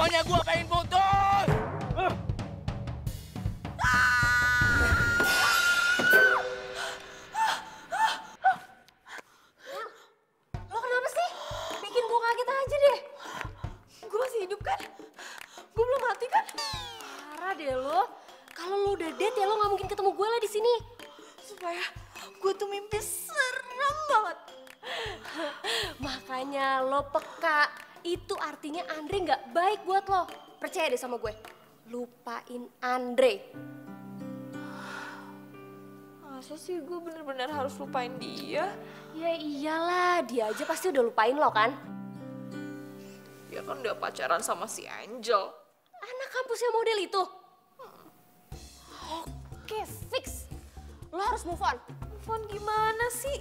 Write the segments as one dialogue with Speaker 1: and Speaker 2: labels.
Speaker 1: Pokoknya gue pengen putus.
Speaker 2: Lo kenapa sih? Bikin gue kaget aja deh. Gue masih hidup kan? Gue belum mati kan? Parah deh lo. Kalau lo udah dead ya lo nggak mungkin ketemu gue lah di sini. Supaya gue tuh mimpi serem banget. Makanya lo peka. Itu artinya Andre nggak baik buat lo. Percaya deh sama gue. Lupain Andre.
Speaker 3: Masa sih gue bener-bener harus lupain dia?
Speaker 2: Ya iyalah, dia aja pasti udah lupain lo kan?
Speaker 3: Dia kan udah pacaran sama si Angel.
Speaker 2: Anak kampusnya model itu. Oke, fix. Lo harus move on.
Speaker 3: Move on gimana sih?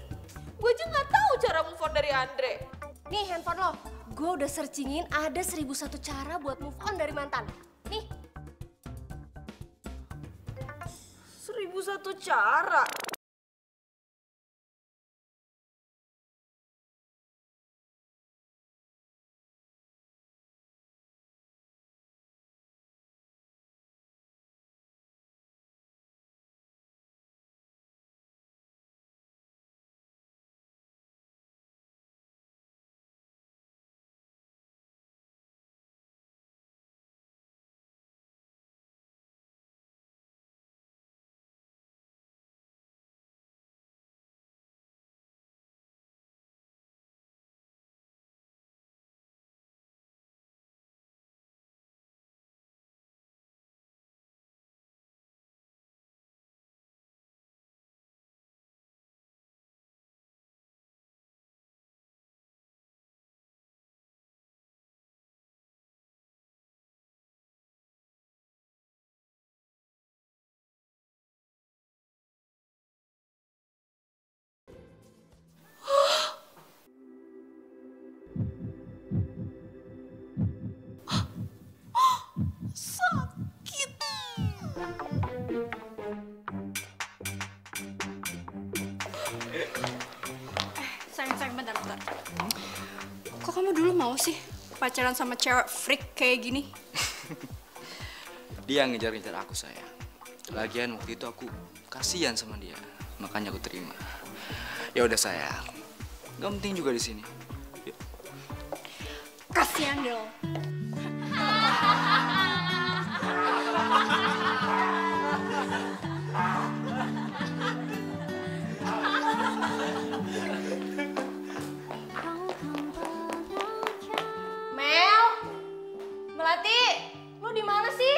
Speaker 3: Gue aja nggak tahu cara move on dari Andre.
Speaker 2: Nih handphone lo. Gue udah searchingin ada 1001 cara buat move on dari mantan. Nih.
Speaker 3: 1001 cara. Sakit.
Speaker 4: Sayang, bentar. Kok kamu dulu mau sih pacaran sama cewek freak kayak gini?
Speaker 5: Dia ngejar-ngejar aku, sayang. Lagian waktu itu aku kasihan sama dia, makanya aku terima. Ya udah sayang, nggak penting juga di sini. Yuk.
Speaker 4: Kasihan deh lo.
Speaker 2: Mel, Melati, lo di mana sih?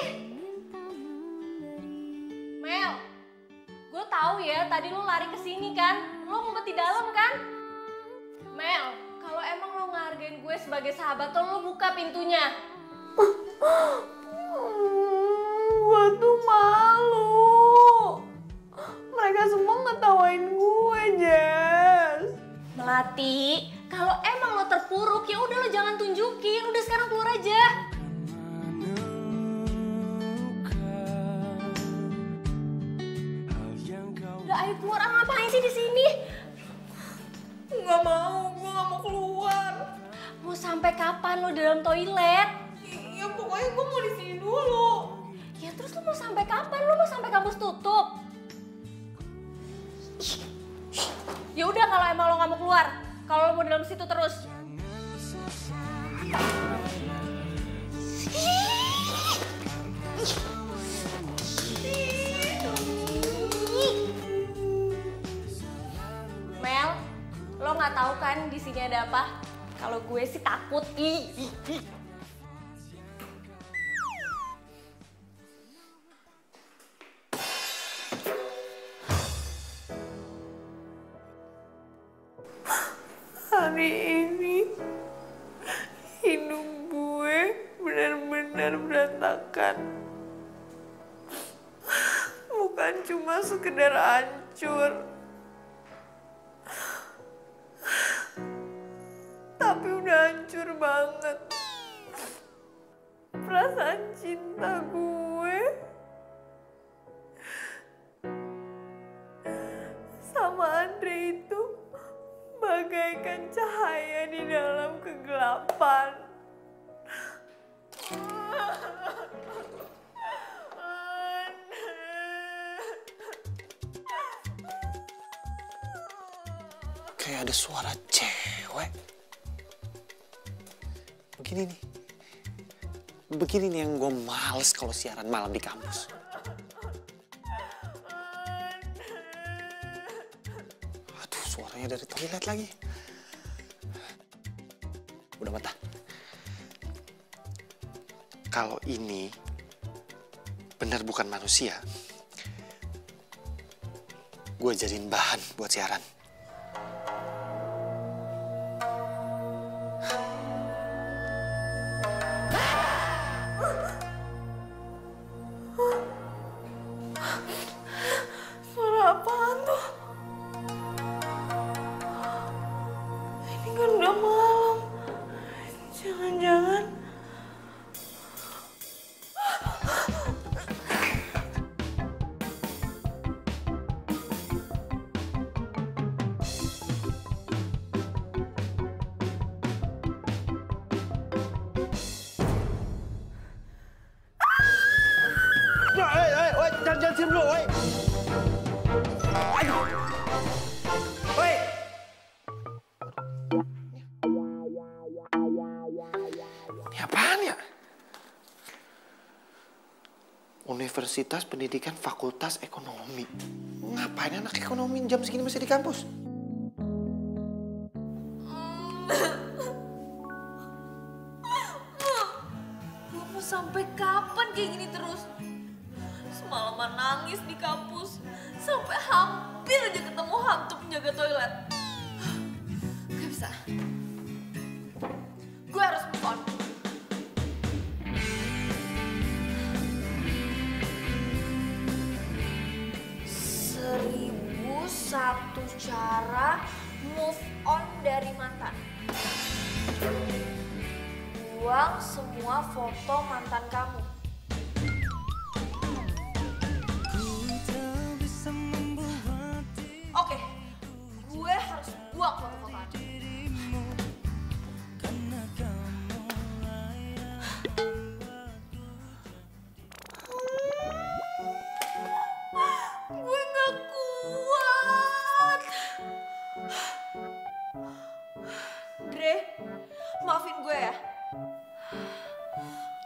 Speaker 2: Mel, gue tahu ya tadi lo lari ke sini kan? Lo ngumpet di dalam kan? Mel, kalau emang lo ngehargain gue sebagai sahabat lo buka pintunya.
Speaker 3: Gue tuh malu. Mereka semua ngetawain gue, Jess.
Speaker 2: Melati, kalau emang lo terpuruk ya udah lo jangan tunjukin. Udah sekarang keluar aja. Udah ayo keluar. Ngapain sih di sini?
Speaker 3: Nggak mau, gue nggak mau keluar.
Speaker 2: Mau sampai kapan lo dalam toilet?
Speaker 3: Ya pokoknya gue mau di sini dulu.
Speaker 2: Ya terus lo mau sampai kapan? Lo mau sampai kampus tutup? Ya udah kalau emang lo nggak mau keluar, kalau lo mau dalam situ terus. Mel, lo nggak tahu kan di sini ada apa? Kalau gue sih takut.
Speaker 3: Hari ini hidup gue benar-benar berantakan. Bukan cuma sekedar hancur, tapi udah hancur banget. Perasaan cinta gue sama Andre itu bagaikan cahaya di dalam kegelapan.
Speaker 6: Kayak ada suara cewek. Begini nih yang gue males kalau siaran malam di kampus. Aduh, suaranya dari toilet lagi. Udah mata. Kalau ini benar bukan manusia, gue jadiin bahan buat siaran.
Speaker 3: Suara apaan tuh? Ini kan udah malam. Jangan-jangan...
Speaker 6: Jangan sini dulu, woi. Woi. Ini apaan ya? Universitas Pendidikan Fakultas Ekonomi. Ngapain anak ekonomi jam segini masih di kampus?
Speaker 3: Gue mau sampai kapan kayak gini terus? Semalaman nangis di kampus. Sampai hampir aja ketemu hantu penjaga toilet. Gak bisa. Gue harus move on. Seribu satu cara move on dari mantan. Buang semua foto mantan kamu. Oke, gue harus buang foto-foto Anda. Gue gak kuat. Dre, maafin gue ya.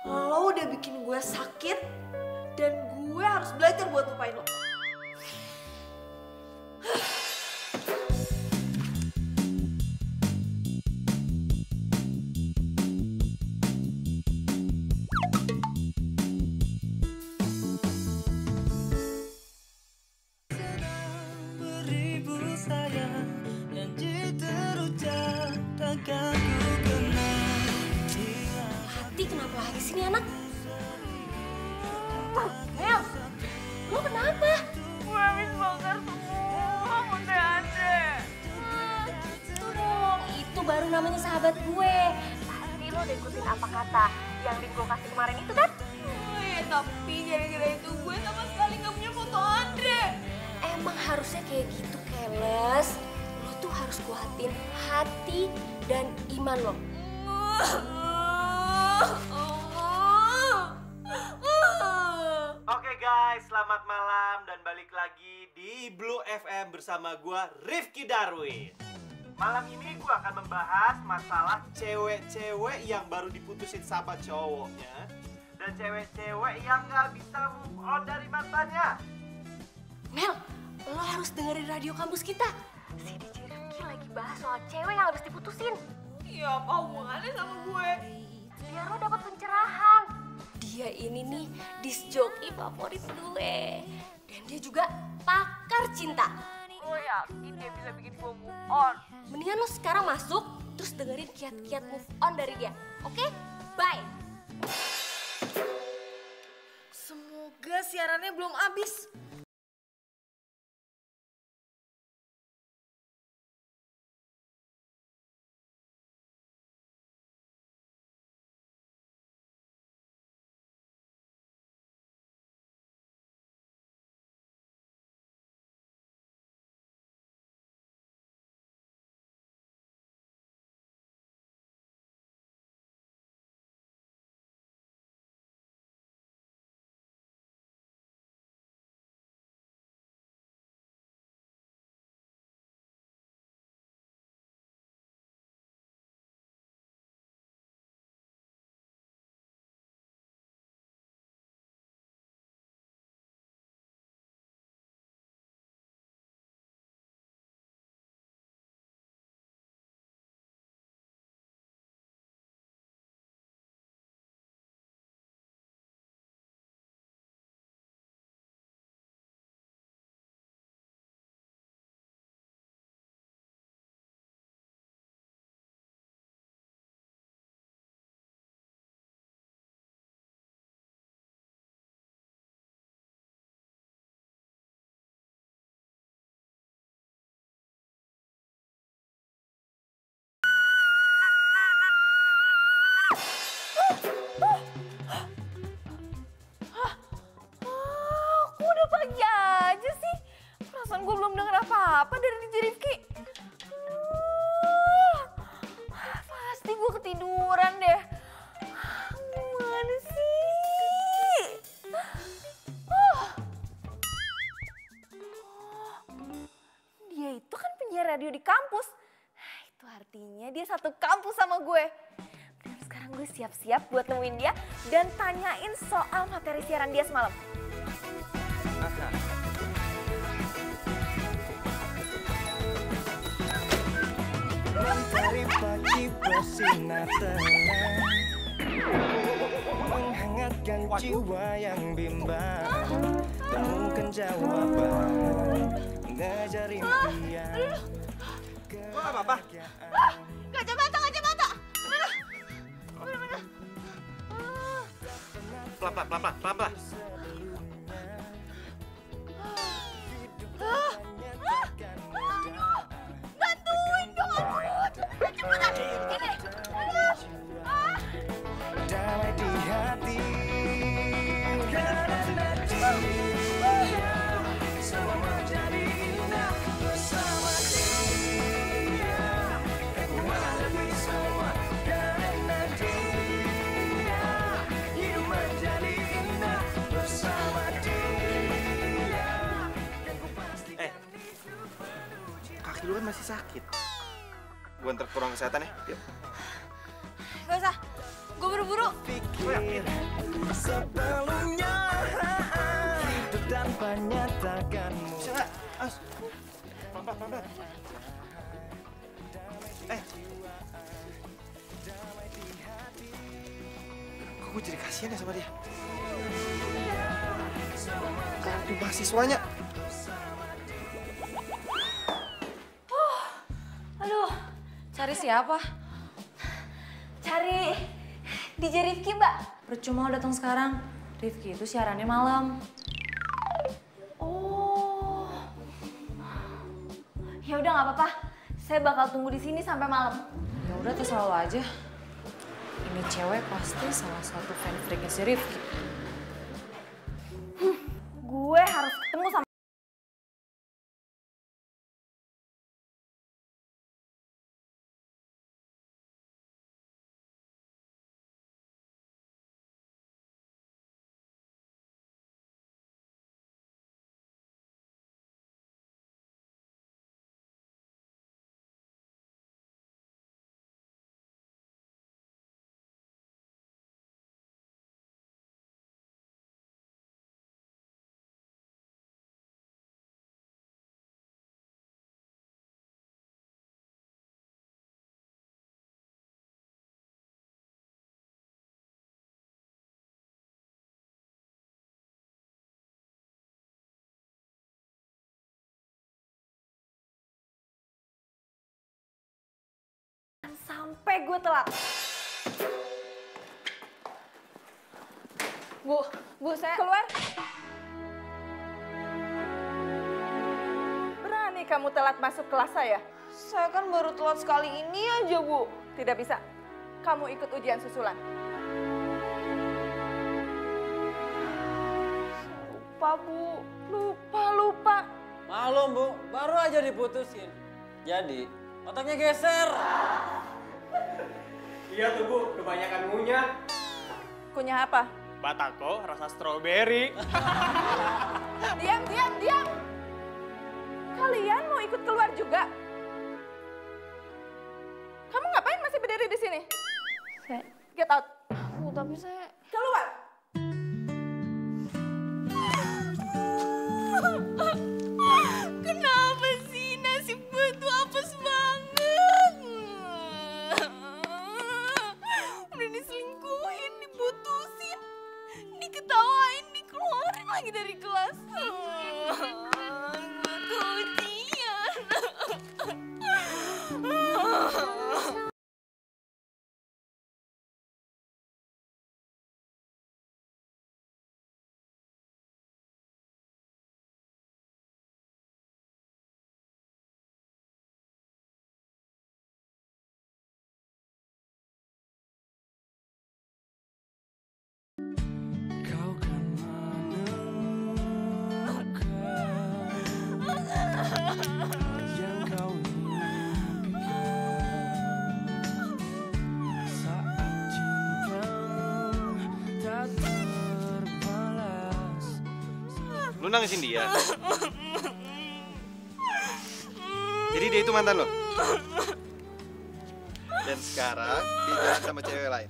Speaker 3: Lo udah bikin gue sakit dan gue harus belajar buat lupain lo.
Speaker 2: Hati kenapa lagi sih nih anak? Mel, lo kenapa?
Speaker 3: Gue habis bakar semua foto Andre.
Speaker 2: Itu dong, itu baru namanya sahabat gue. Pasti lo udah ikutin apa kata yang link gue kasih kemarin itu kan?
Speaker 3: Tapi gara-gara itu gue sama sekali gak punya foto Andre.
Speaker 2: Emang harusnya kayak gitu, Keles. Lo tuh harus kuatin hati dan iman lo.
Speaker 7: Oke guys, selamat malam dan balik lagi di Blue FM bersama gua Rifki Darwin. Malam ini gua akan membahas masalah cewek-cewek yang baru diputusin sama cowoknya dan cewek-cewek yang gak bisa move on dari mantannya.
Speaker 2: Mel, lo harus dengerin radio kampus kita. Si DJ Rifki lagi bahas soal cewek yang habis diputusin.
Speaker 3: Ya apa hubungannya sama gue?
Speaker 2: Biar lo dapet pencerahan. Dia ini nih disc jockey favorit gue. Dan dia juga pakar cinta.
Speaker 3: Lo yakin dia bisa bikin gue move on?
Speaker 2: Mendingan lo sekarang masuk, terus dengerin kiat-kiat move on dari dia. Oke? Bye!
Speaker 3: Semoga siarannya belum habis. Kok udah pagi aja sih? Perasaan gue belum denger apa-apa dari DJ Rifki. Pasti gue ketiduran deh. Gimana sih? Dia itu kan penyiar radio di kampus. Itu artinya dia satu kampus sama gue. Dan sekarang gue siap-siap buat nemuin dia dan tanyain soal materi siaran dia semalam.
Speaker 8: Mencari pagi bersinar terang, menghangatkan jiwa yang bimbang, temukan jawaban, mengejar impian.
Speaker 7: Kok gak apa-apa?
Speaker 3: Kacamata! Mana?
Speaker 7: Pelan-pelan.
Speaker 3: Bantuin dong aku! Cepetan! Ini!
Speaker 8: Damai di hati, karena dia semua menjadi indah bersama dia. Aku menghadapi semua karena dia, hidup menjadi indah bersama dia.
Speaker 6: Kaki lu kan masih sakit. Gue antar ke ruang kesehatan ya. Yuk.
Speaker 3: Gak usah, gue buru-buru.
Speaker 8: Pikir sebelumnya hidup tanpa nyatakanmu.
Speaker 6: Bisa nggak? As. Pelan-pelan. Kok gue jadi kasihan ya sama dia? Karena dia mahasiswanya.
Speaker 3: Aduh, cari siapa? Cari DJ Rifki, Mbak.
Speaker 9: Percuma lo datang sekarang. Rifki itu siarannya malam.
Speaker 3: Oh. Ya udah nggak apa-apa. Saya bakal tunggu di sini sampai malam.
Speaker 9: Ya udah terserah lo aja. Ini cewek pasti salah satu fan freaknya si Rifki.
Speaker 3: Gue harus ketemu sama sampai gue telat. Bu, saya keluar.
Speaker 10: Berani kamu telat masuk kelas saya?
Speaker 3: Saya kan baru telat sekali ini aja, Bu.
Speaker 10: Tidak bisa. Kamu ikut ujian susulan.
Speaker 3: Lupa, Bu.
Speaker 10: Lupa.
Speaker 1: Maklum, Bu. Baru aja diputusin. Jadi, otaknya geser.
Speaker 7: Iya tuh Bu, kebanyakan ngunyah.
Speaker 10: Kunyah apa?
Speaker 7: Batako rasa stroberi.
Speaker 10: Diam. Kalian mau ikut keluar juga? Kamu ngapain masih berdiri di sini? Get out.
Speaker 3: Bu, tapi saya...
Speaker 10: Keluar.
Speaker 3: Kenapa sih nasib gue tuh apes banget? Udah diselingkuhin, diputusin, diketawain, dikeluarin lagi dari kelas. Gue tuh ujian.
Speaker 7: Lu nangisin dia. Jadi dia itu mantan lo? Dan sekarang dia jalan sama cewek lain.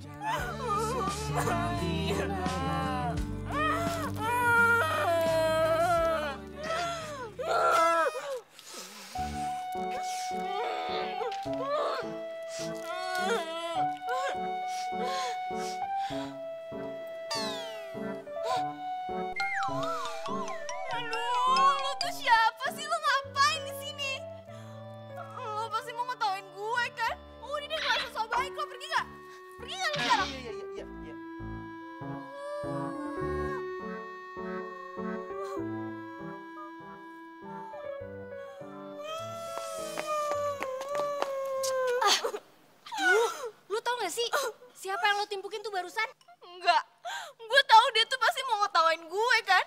Speaker 3: Aduh, lo tuh siapa sih? Lo ngapain di sini? Lo pasti mau ngetawain gue kan? Udah deh, gak usah so baik. Lo pergi gak? Pergi gak lo sekarang?
Speaker 7: Iya.
Speaker 2: Lu tau gak sih siapa yang lo timpukin tuh barusan?
Speaker 3: Enggak. Gue tahu dia tuh pasti mau ngetawain gue kan?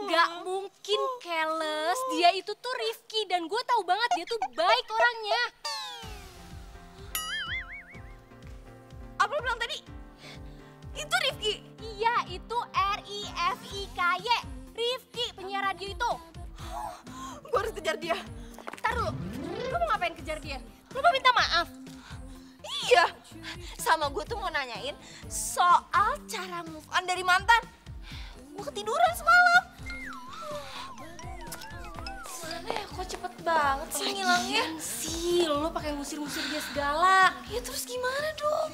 Speaker 2: Gak mungkin, Keles. Dia itu tuh Rifki dan gue tahu banget dia tuh baik orangnya.
Speaker 3: Apa lo bilang tadi? Itu Rifki?
Speaker 2: Iya, itu R-I-F-I-K-Y. Rifki, penyiar radio itu.
Speaker 3: Gue harus kejar dia.
Speaker 2: Ntar dulu, lu mau ngapain kejar dia? Lu mau minta maaf?
Speaker 3: Iya, sama gue tuh mau nanyain soal cara move on dari mantan. Gue ketiduran semalam. Mana ya, kok cepet banget sih ngilangnya?
Speaker 2: Sih, lo pakai ngusir-ngusir dia segala.
Speaker 3: Ya terus gimana dong?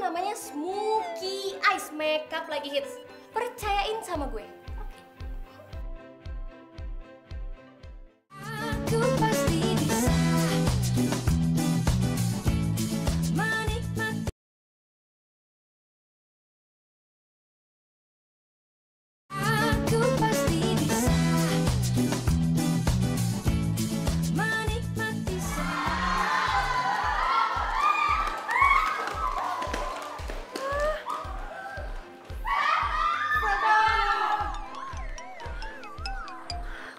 Speaker 2: namanya Smoky Eyes Makeup lagi hits. Percayain sama gue. Aku pasti bisa menikmati. Aku pasti bisa menikmati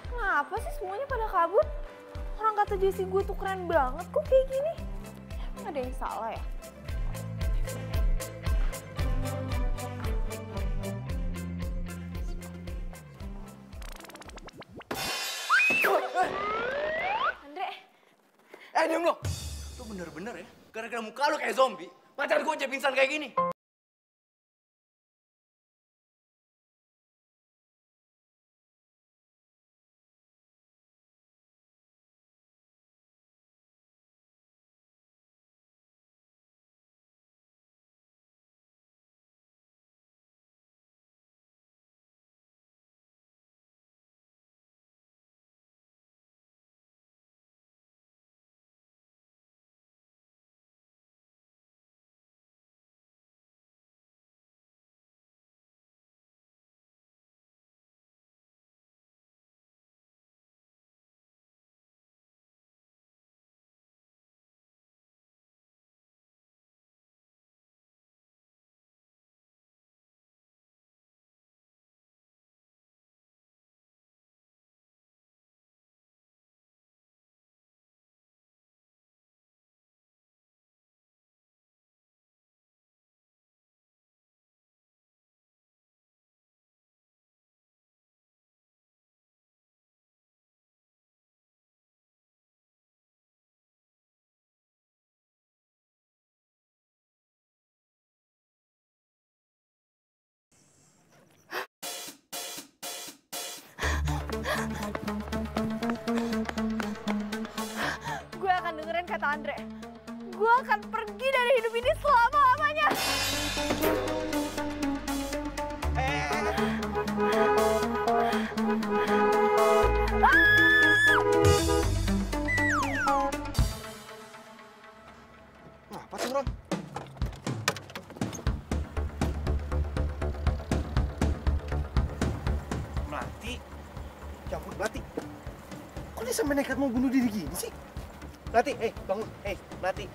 Speaker 10: Kenapa sih semuanya pada kabur? Orang kata Jessie gue tuh keren banget kok kayak gini. Emang ada yang salah ya?
Speaker 5: Andre. Diam lo. Lu bener-bener ya, gara-gara muka lu kayak zombie, pacar gue aja pingsan kayak gini.
Speaker 10: Gue akan dengerin kata Andre. Gue akan pergi dari hidup ini selama-lamanya.
Speaker 6: Apa sih, Ron?
Speaker 7: Melati.
Speaker 6: Campur Melati. Kok dia sampai nekat mau bunuh diri gini sih? Melati, bangun. Melati.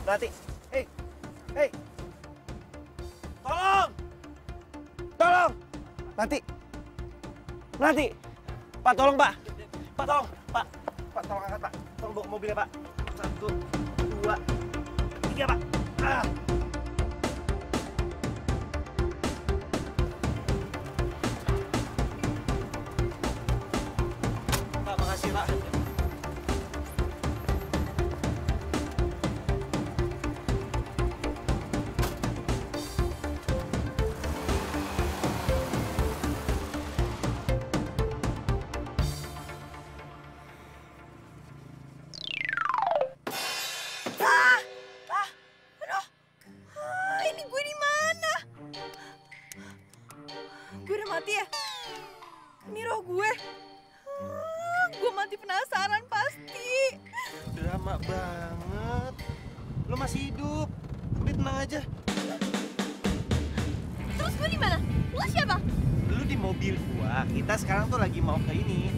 Speaker 6: Melati.
Speaker 7: Tolong!
Speaker 6: Tolong! Melati. Melati.
Speaker 7: Pak, tolong, Pak. Pak, tolong. Pak.
Speaker 6: Pak, tolong angkat, Pak.
Speaker 7: Tolong bawa mobilnya, Pak. 1, 2, 3, Pak. Ah. Pak, makasih, Pak.
Speaker 3: Ini gue di mana? Gue udah mati ya? Ini roh gue. Gue mati penasaran pasti.
Speaker 7: Drama banget. Lo masih hidup. Udah tenang aja.
Speaker 3: Terus gue di mana? Lo siapa?
Speaker 7: Lu di mobil gua. Kita sekarang tuh lagi mau ke ini.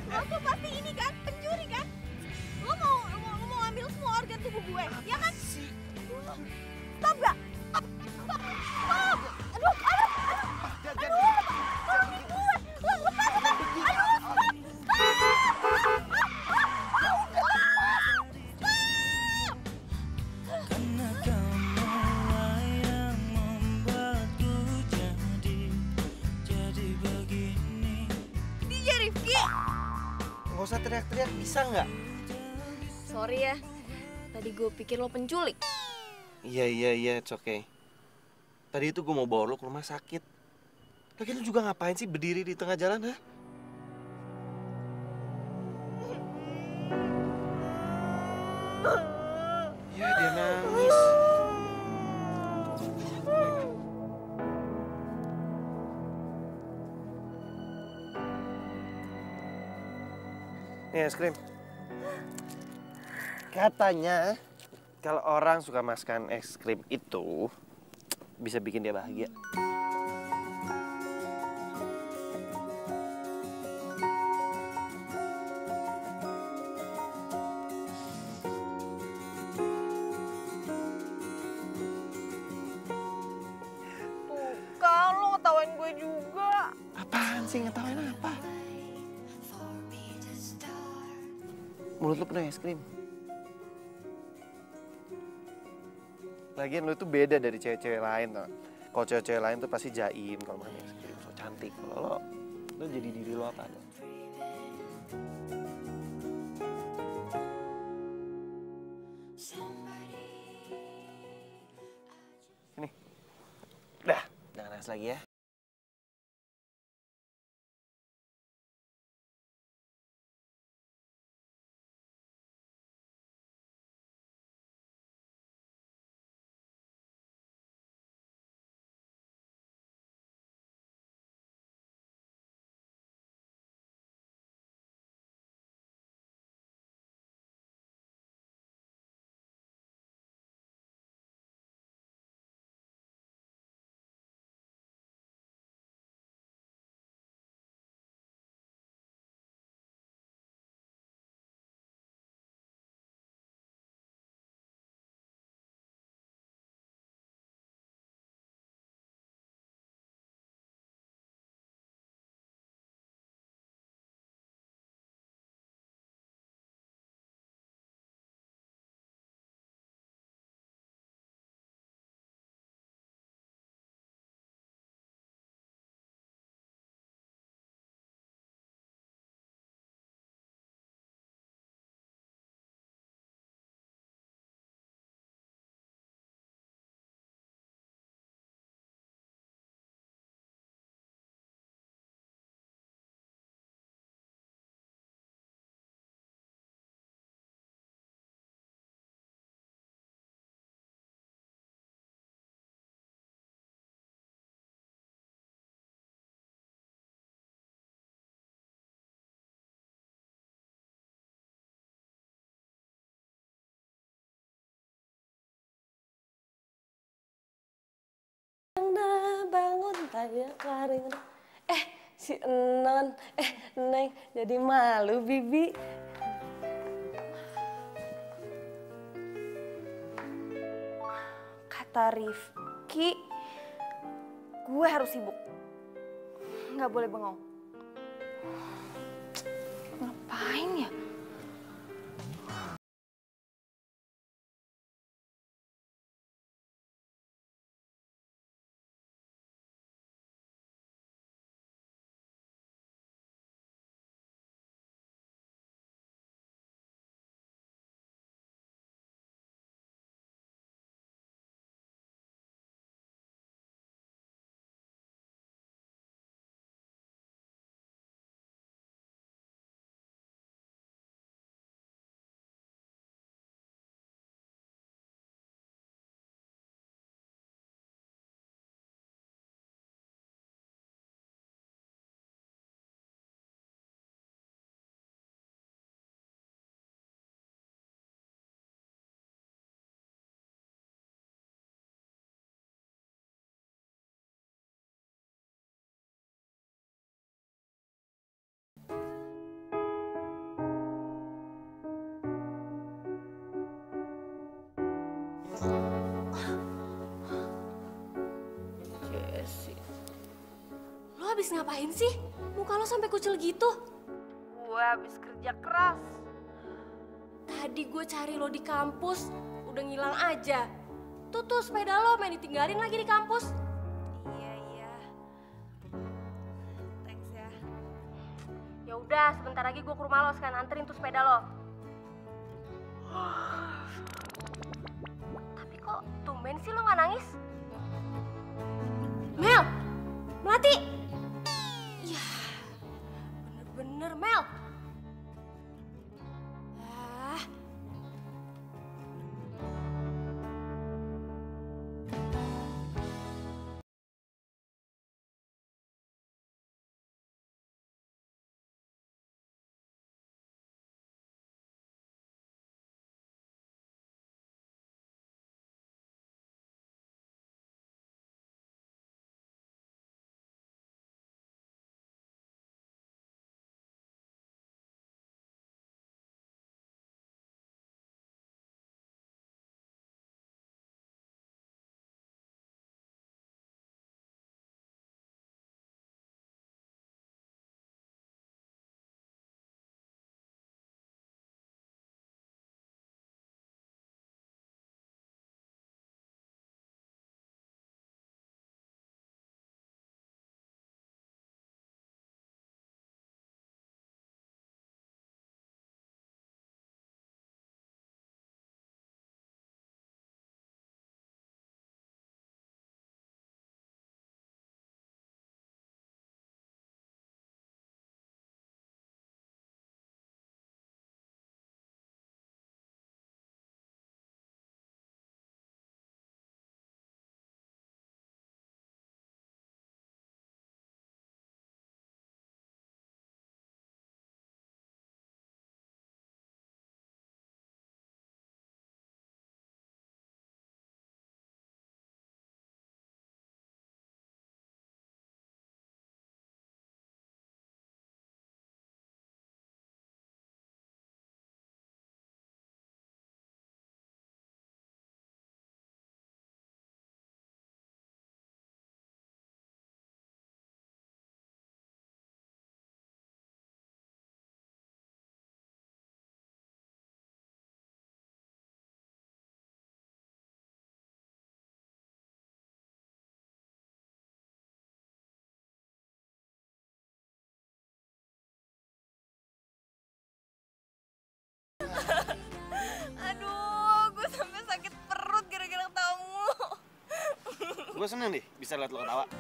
Speaker 3: Lo tuh pasti ini kan, pencuri kan? Lo mau ambil semua organ tubuh gue, ya kan? Stop gak? Stop! Aduh! Tolongin gue! Lo lepas! Aduh, stop!
Speaker 8: Karena kamulah yang membuatku jadi begini.
Speaker 3: DJ Rifki!
Speaker 7: Nggak usah teriak-teriak, bisa nggak?
Speaker 3: Sorry ya, tadi gue pikir lo penculik.
Speaker 7: Iya, it's okay. Tadi itu gue mau bawa lo ke rumah sakit. Lagian lu juga ngapain sih berdiri di tengah jalan, ha? Ya, dia nangis. Nih, es krim. Katanya, kalau orang suka makan es krim itu, bisa bikin dia bahagia.
Speaker 10: Tuh kan, lo ngetawain gue juga.
Speaker 6: Apaan sih? Ngetawain apa? Mulut lu penuh es krim. Lagian lu tuh beda dari cewek-cewek lain, tau. Kalau cewek-cewek lain tuh pasti jaim kalau makan es krim, so cantik. Kalau lo jadi diri lo apa? dibahas lagi ya.
Speaker 2: Bangun tanya kelaring. Si Enon, Neng jadi malu Bibi.
Speaker 10: Kata Rifki, gue harus sibuk. Nggak boleh bengong. Ngapain ya?
Speaker 2: Jesse, lo habis ngapain sih? Muka lo sampai kucel gitu.
Speaker 10: Gue habis kerja keras.
Speaker 2: Tadi gue cari lo di kampus, udah ngilang aja. Tuh sepeda lo main ditinggalin lagi di kampus.
Speaker 10: Iya. Thanks ya.
Speaker 2: Ya udah, sebentar lagi gue ke rumah lo sekarang anterin tuh sepeda lo. Tapi kok tumben sih lo nggak nangis? Mel, Melati. Ya, bener-bener Mel.
Speaker 7: Gue seneng deh bisa liat lo ketawa.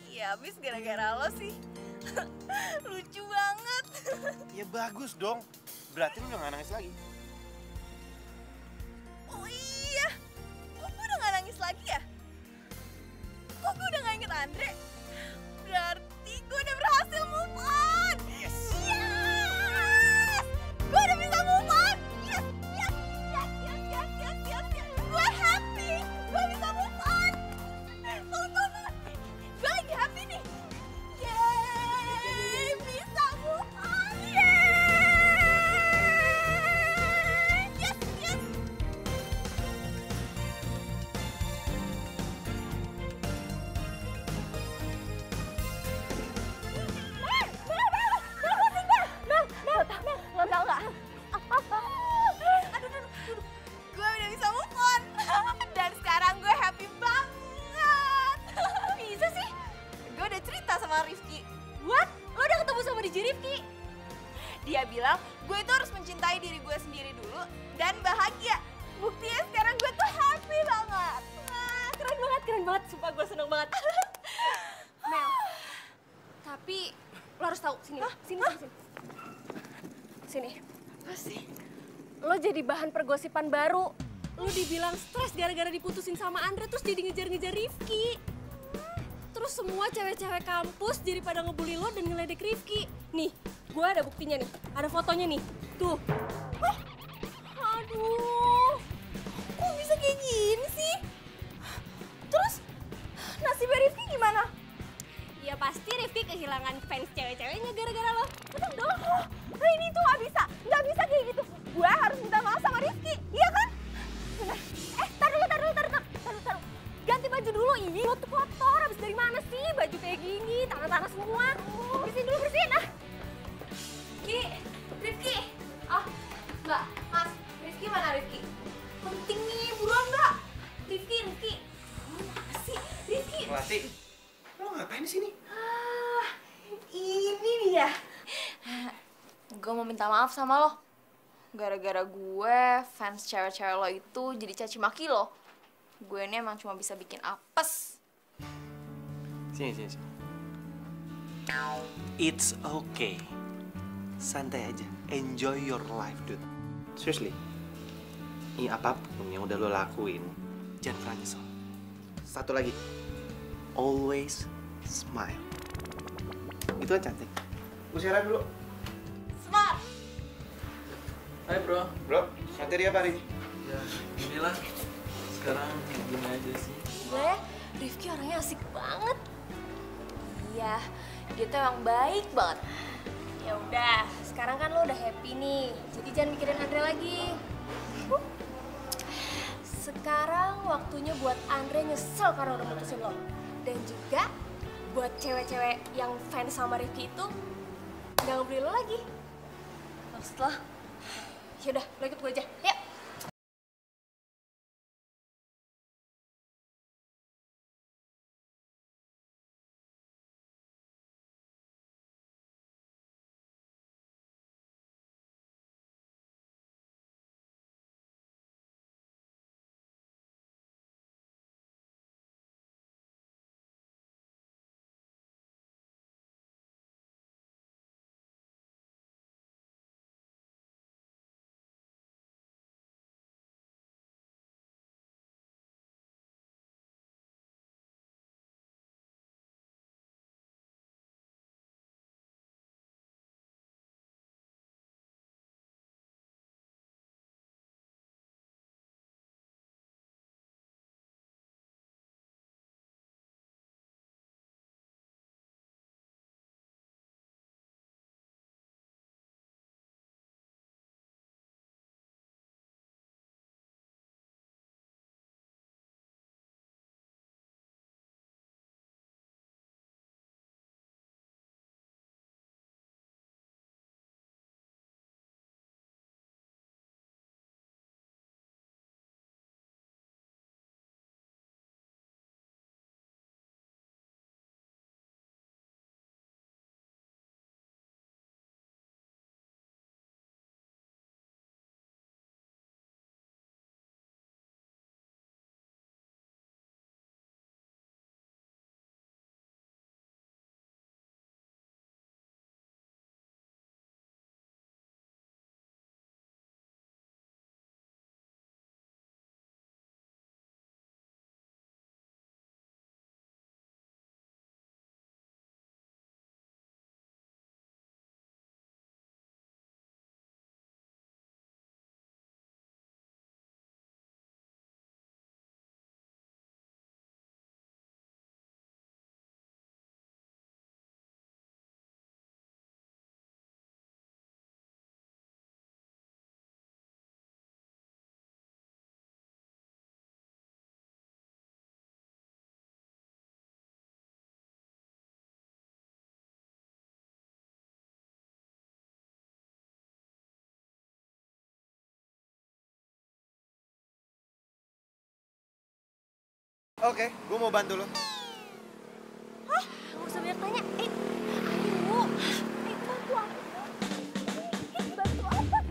Speaker 3: Ya abis gara-gara lo sih. Lucu banget.
Speaker 7: Ya bagus dong. Berarti lo udah gak nangis lagi.
Speaker 3: Oh iya. Kok gue udah gak nangis lagi ya? Kok gue udah gak inget Andre? Berarti gue udah berhasil move on. Yes! Gue udah bisa move on. Yes! Gue happy. Gue bisa move on. Gue lagi happy nih. Yeay, bisa move on. Yeay. Yes.
Speaker 2: Lo tau gak?
Speaker 3: Aduh. Gue udah bisa move on. Dan sekarang gue happy banget. Bisa sih? Gue udah cerita sama Rifki.
Speaker 2: What? Lo udah ketemu sama DJ Rifki?
Speaker 3: Dia bilang gue itu harus mencintai diri gue sendiri dulu dan bahagia. Buktinya sekarang gue tuh happy banget.
Speaker 2: Wah, keren banget. Sumpah gue seneng banget. Mel, tapi lo harus tahu sini. Apa sih? Lo jadi bahan pergosipan baru. Lo dibilang stres gara-gara diputusin sama Andre terus jadi ngejar-ngejar Rifki. Terus semua cewek-cewek kampus jadi pada ngebully lo dan ngeledek Rifki. Nih, gue ada buktinya nih. Ada fotonya nih. Tuh.
Speaker 3: Aduh, kok bisa kayak gini sih? Terus nasibnya Rifki gimana?
Speaker 2: Ya pasti Rifki kehilangan fans cewek-ceweknya gara-gara lo.
Speaker 3: Betul dong. Nah, ini tuh nggak bisa kayak gitu. Gue harus minta maaf sama Rifki, iya kan? Bener. Tar dulu.
Speaker 2: Ganti baju dulu, ini lo tuh kotor. Habis dari mana sih baju kayak gini, tangan-tangan semua. Bersihin.
Speaker 3: Rifki. Mbak, Mas, Rifki mana Rifki? Penting nih, buruan Mbak. Rifki. Mana sih? Rifki.
Speaker 7: Melati, lo ngapain di sini?
Speaker 3: Ini dia. Gue mau minta maaf sama lo. Gara-gara gue, fans cewek-cewek lo itu jadi caci maki lo. Gue ini emang cuma bisa bikin apes.
Speaker 7: Sini. It's okay. Santai aja. Enjoy your life, dude. Seriously. Ini apapun yang udah lo lakuin, jangan pernah nyesel. Satu lagi. Always smile. Itu kan cantik. Gue siaran dulu.
Speaker 3: Smart.
Speaker 5: Hai bro.
Speaker 7: Bro, materi apa hari ini?
Speaker 5: Ya, inilah. Sekarang gini aja sih.
Speaker 3: Gila ya, Rifki orangnya asik banget. Iya, dia tuh emang baik banget.
Speaker 2: Ya udah, sekarang kan lo udah happy nih. Jadi jangan mikirin Andre lagi. Sekarang waktunya buat Andre nyesel karena udah mutusin lo. Dan juga buat cewek-cewek yang fans sama Rifki itu nggak ngebeli lo lagi.
Speaker 3: Maksud lo?
Speaker 2: Yaudah, lo ikut gue aja. Yuk.
Speaker 6: Oke, gue mau bantu lo.
Speaker 2: Hah? Gak usah banyak tanya. Ayo. Bantu aku. Bantu apa?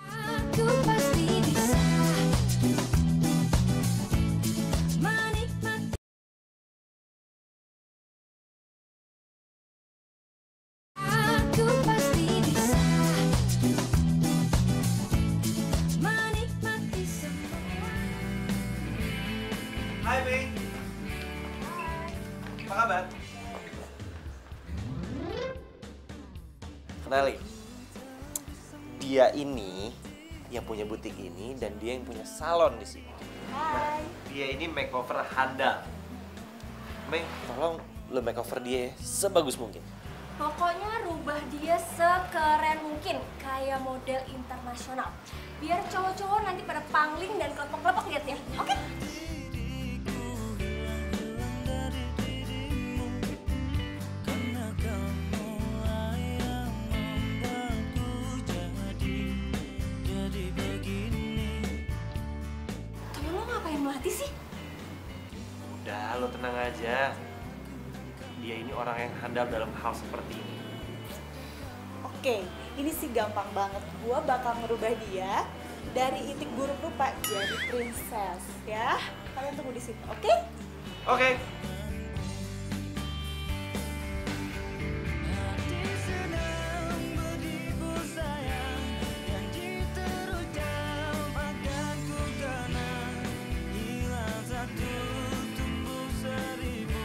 Speaker 3: Aku pasti bisa menikmati. Aku pasti bisa menikmati semua.
Speaker 7: Hai, Mei. Apa kabar? Kenali. Dia ini yang punya butik ini dan dia yang punya salon di sini.
Speaker 2: Hai.
Speaker 7: Dia ini makeover handal. Mei, tolong lo makeover dia ya, sebagus mungkin.
Speaker 2: Pokoknya rubah dia sekeren mungkin, kayak model internasional. Biar cowok-cowok nanti pada pangling dan kelepok-kelepok liatnya, oke?
Speaker 8: Karena kamu yang membuatku jadi begini.
Speaker 2: Temen lo ngapain mati sih?
Speaker 7: Udah, lo tenang aja. Dia ini orang yang handal dalam hal seperti ini.
Speaker 11: Oke, ini sih gampang banget. Gua bakal ngerubah dia dari itik buruk rupa jadi princess ya. Kalian tunggu di situ, oke?
Speaker 7: Oke.
Speaker 8: Hati sedang berdebu sayang, janji terucap akan ku kenang. Hilang satu, tumbuh seribu,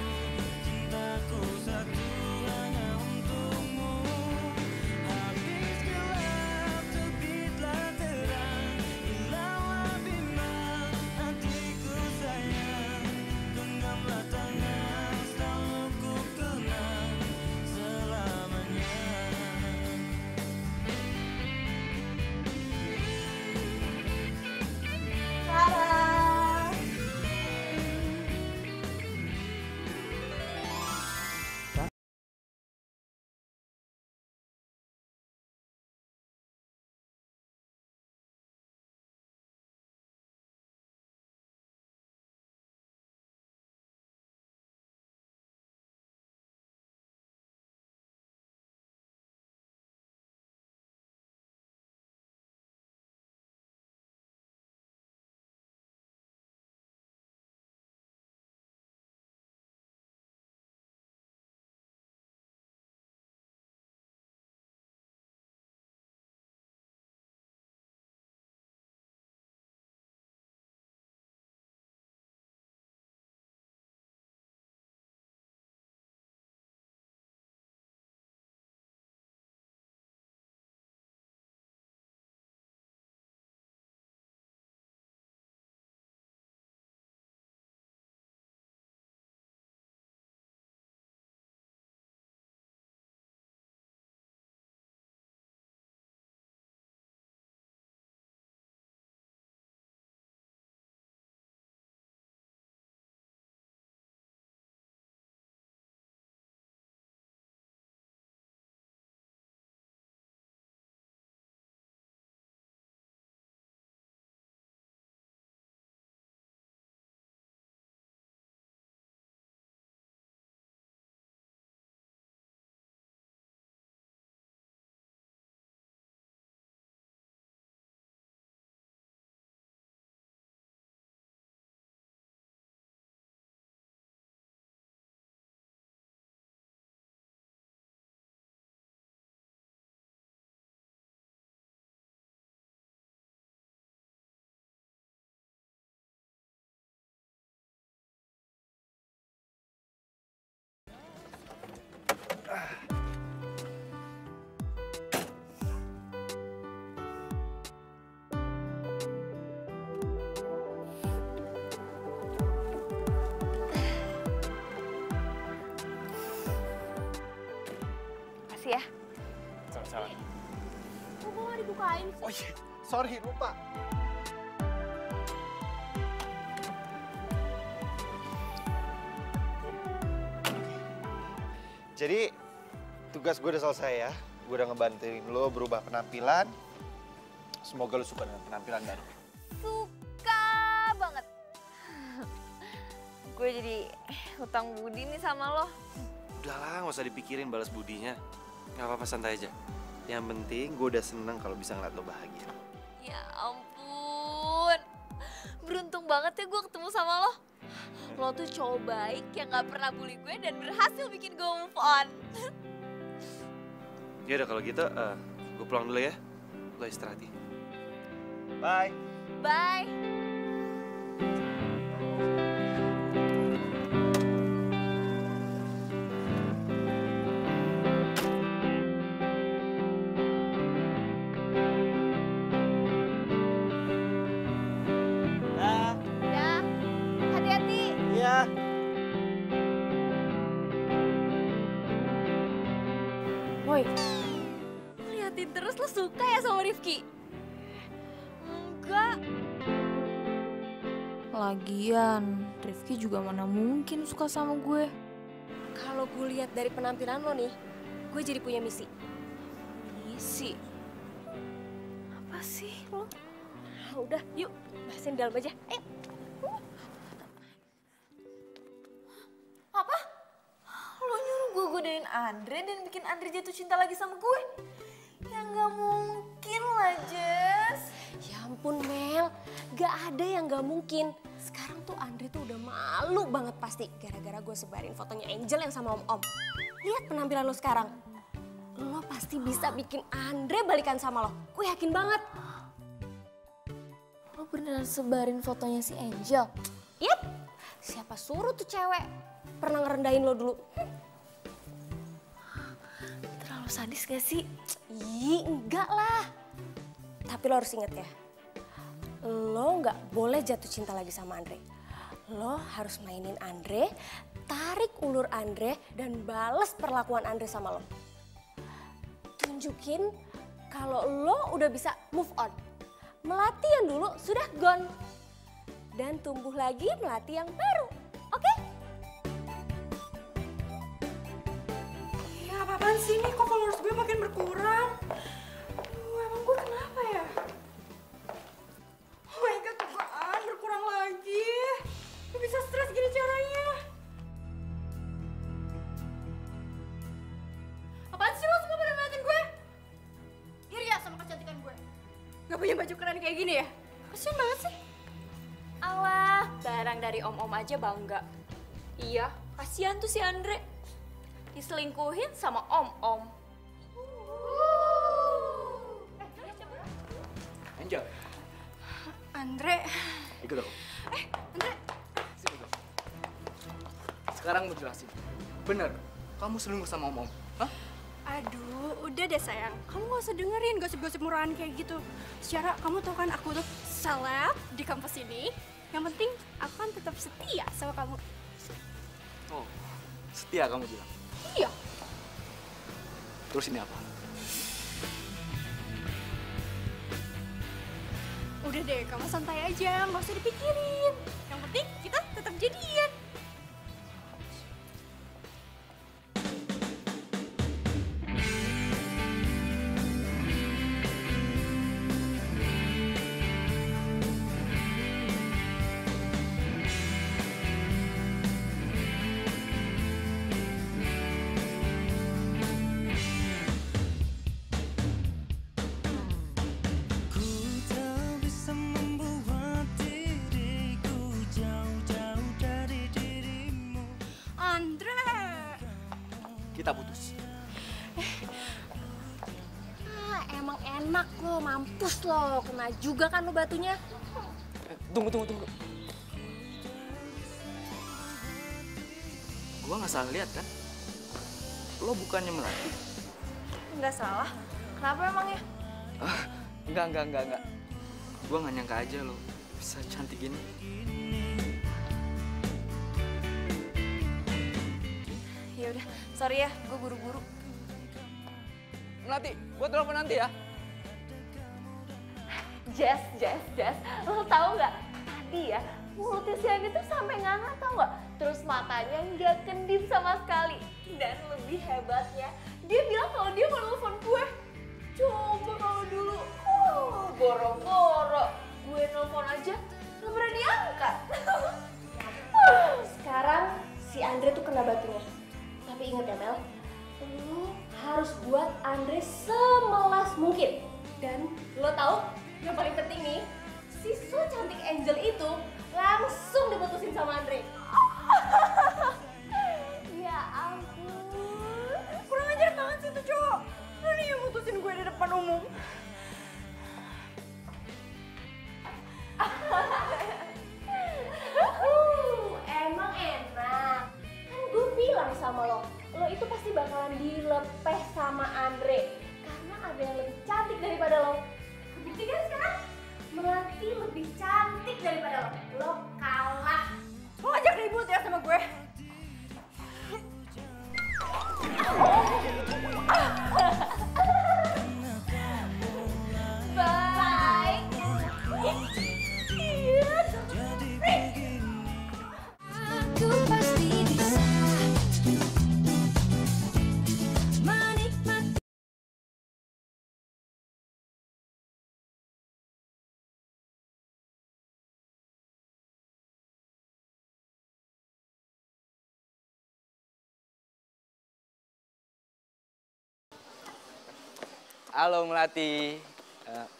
Speaker 8: cintaku satu hanya untukmu. Habis gelap, terbitlah terang, hilanglah bimbang hatiku sayang. Genggamlah tangan, selalu ku kenang selamanya.
Speaker 11: Sarah.
Speaker 2: Makasih ya.
Speaker 6: Sama-sama.
Speaker 2: Kok gue gak dibukain sih?
Speaker 6: Oh iya, sorry lupa. Jadi tugas gue udah selesai ya. gue udah ngebantuin lo berubah penampilan. Semoga lo suka dengan penampilan baru.
Speaker 10: Suka banget. Gue jadi hutang budi nih sama lo.
Speaker 7: Udahlah, nggak usah dipikirin balas budinya. Nggak apa-apa, santai aja. Yang penting gue udah seneng kalau bisa ngeliat lo bahagia.
Speaker 10: Ya ampun. Beruntung banget ya gue ketemu sama lo. Lo tuh cowok baik yang gak pernah bully gue dan berhasil bikin gue move on.
Speaker 7: Ya udah kalau gitu, gue pulang dulu ya. Lo istirahat.
Speaker 6: Bye.
Speaker 10: Bye. Ya, hati-hati.
Speaker 6: Iya.
Speaker 2: Woi,
Speaker 10: Liatin terus lo suka ya sama Rifki? Enggak.
Speaker 2: lagian Rifki juga mana mungkin suka sama gue.
Speaker 3: Kalau gue lihat dari penampilan lo nih, gue jadi punya misi.
Speaker 10: Misi?
Speaker 3: Apa sih lo? Udah, yuk bahasin dalam aja. Ayo.
Speaker 11: Apa? Lo nyuruh gue godain Andre dan bikin Andre jatuh cinta lagi sama gue? Ya nggak mungkin lah, Jess.
Speaker 3: Ya ampun Mel, gak ada yang gak mungkin. Sekarang tuh Andre tuh udah malu banget pasti gara-gara gue sebarin fotonya Angel yang sama Om-Om. Lihat penampilan lo sekarang. Lo pasti bisa bikin Andre balikan sama lo. Gue yakin banget.
Speaker 10: Lo beneran sebarin fotonya si Angel?
Speaker 3: Yap, siapa suruh tuh cewek pernah ngerendahin lo dulu?
Speaker 10: Terlalu sadis gak sih?
Speaker 3: Ih, enggak lah. Tapi lo harus inget ya, lo nggak boleh jatuh cinta lagi sama Andre. Lo harus mainin Andre, tarik ulur Andre, dan bales perlakuan Andre sama lo. Tunjukin kalau lo udah bisa move on. Melati yang dulu sudah gone. Dan tumbuh lagi melati yang baru. Oke?
Speaker 4: Ya apa-apaan sih nih, kok followers gue makin berkurang? Emang gue kenapa ya? Oh my god, apaan berkurang lagi? Gue bisa stres gini caranya. Apaan sih lo semua pada ngeliatin gue? Iri ya sama kecantikan gue? Gak punya baju keren kayak gini ya? Kasian banget sih.
Speaker 10: Alah, barang dari Om-Om aja bangga. Iya, kasihan tuh si Andre. Diselingkuhin sama Om-Om.
Speaker 5: Angel,
Speaker 4: Andre.
Speaker 5: ikut aku.
Speaker 4: Andre.
Speaker 5: Sini dong. Sekarang gue jelasin. Bener, kamu selingkuh sama Om-Om. Hah?
Speaker 4: Aduh, udah deh sayang. Kamu gak usah dengerin gosip-gosip murahan kayak gitu. Secara kamu tau kan aku tuh seleb di kampus ini. Yang penting aku kan tetap setia sama kamu.
Speaker 5: Oh, setia kamu bilang.
Speaker 4: Iya.
Speaker 5: Terus ini apa?
Speaker 4: Udah deh, kamu santai aja, gak usah dipikirin. Yang penting kita tetap jadian.
Speaker 8: Ku tak bisa membuat diriku jauh-jauh dari dirimu.
Speaker 4: Andre.
Speaker 5: Kita putus.
Speaker 3: Emang enak lo, mampus lo. Kena juga kan lo batunya.
Speaker 5: Tunggu. Gua nggak salah lihat kan? Lo bukannya Melati?
Speaker 10: Nggak salah. Kenapa emangnya?
Speaker 5: Enggak. Gua nggak nyangka aja lo bisa cantik gini.
Speaker 10: Ya udah, sorry ya, gue buru-buru.
Speaker 5: Melati, gua telepon nanti ya.
Speaker 10: Jess, lo tau nggak? Rifki ya, mulutnya si Andre tuh sampai nganga tau gak? Terus matanya nggak kedip sama sekali. Dan lebih hebatnya, dia bilang kalau dia mau nelfon gue. Coba kalau dulu, boro-boro gue nelfon aja gak pernah diangkat.
Speaker 2: Sekarang si Andre tuh kena batunya. Tapi ingat ya Mel, lo harus buat Andre semelas mungkin. Dan lo tahu yang paling penting nih, si so cantik Angel itu langsung diputusin sama Andre.
Speaker 10: Ya ampun.
Speaker 4: Kurang ajar banget sih tuh cowok. Lo nih yang mutusin gue di depan umum.
Speaker 2: Emang enak. Kan gue bilang sama lo, lo itu pasti bakalan dilepeh sama Andre. Karena ada yang lebih cantik daripada lo. Bukti kan sekarang? Melati lebih cantik daripada lo. Lo kalah.
Speaker 4: Lo ngajak ribut ya sama gue.
Speaker 10: Bye.
Speaker 8: Aku pasti bisa menikmati.
Speaker 5: Halo Melati.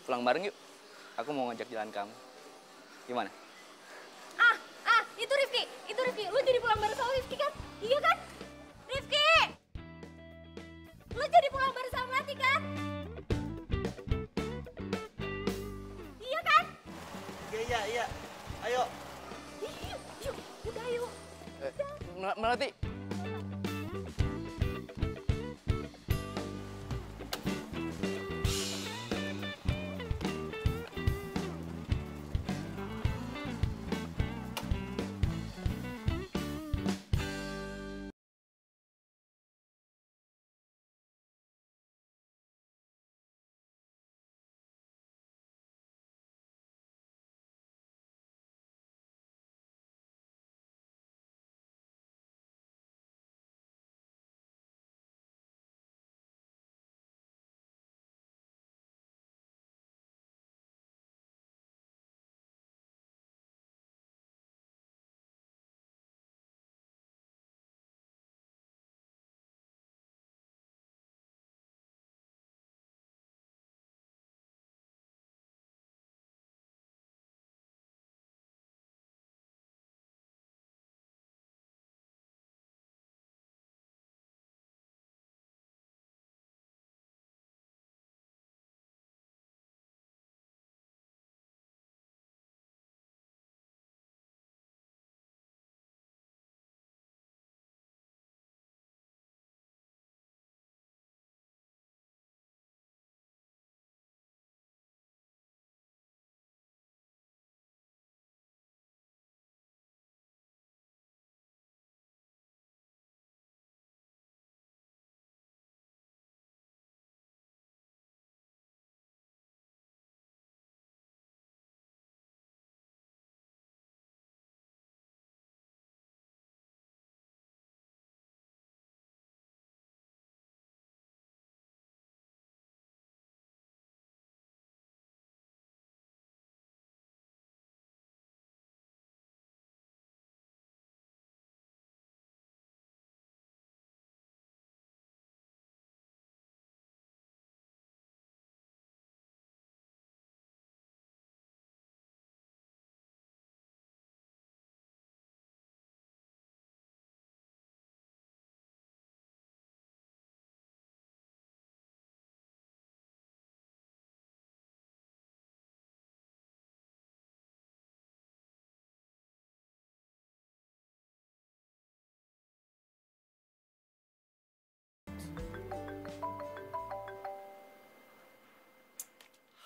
Speaker 5: Pulang bareng yuk. Aku mau ngajak jalan kamu. Gimana?
Speaker 2: Itu Rifki. Lo jadi pulang bareng sama Rifki kan? Iya kan? Rifki! Lo jadi pulang bareng sama Melati kan? Iya kan?
Speaker 7: Iya. Ayo.
Speaker 2: Yuk, udah yuk.
Speaker 5: Melati.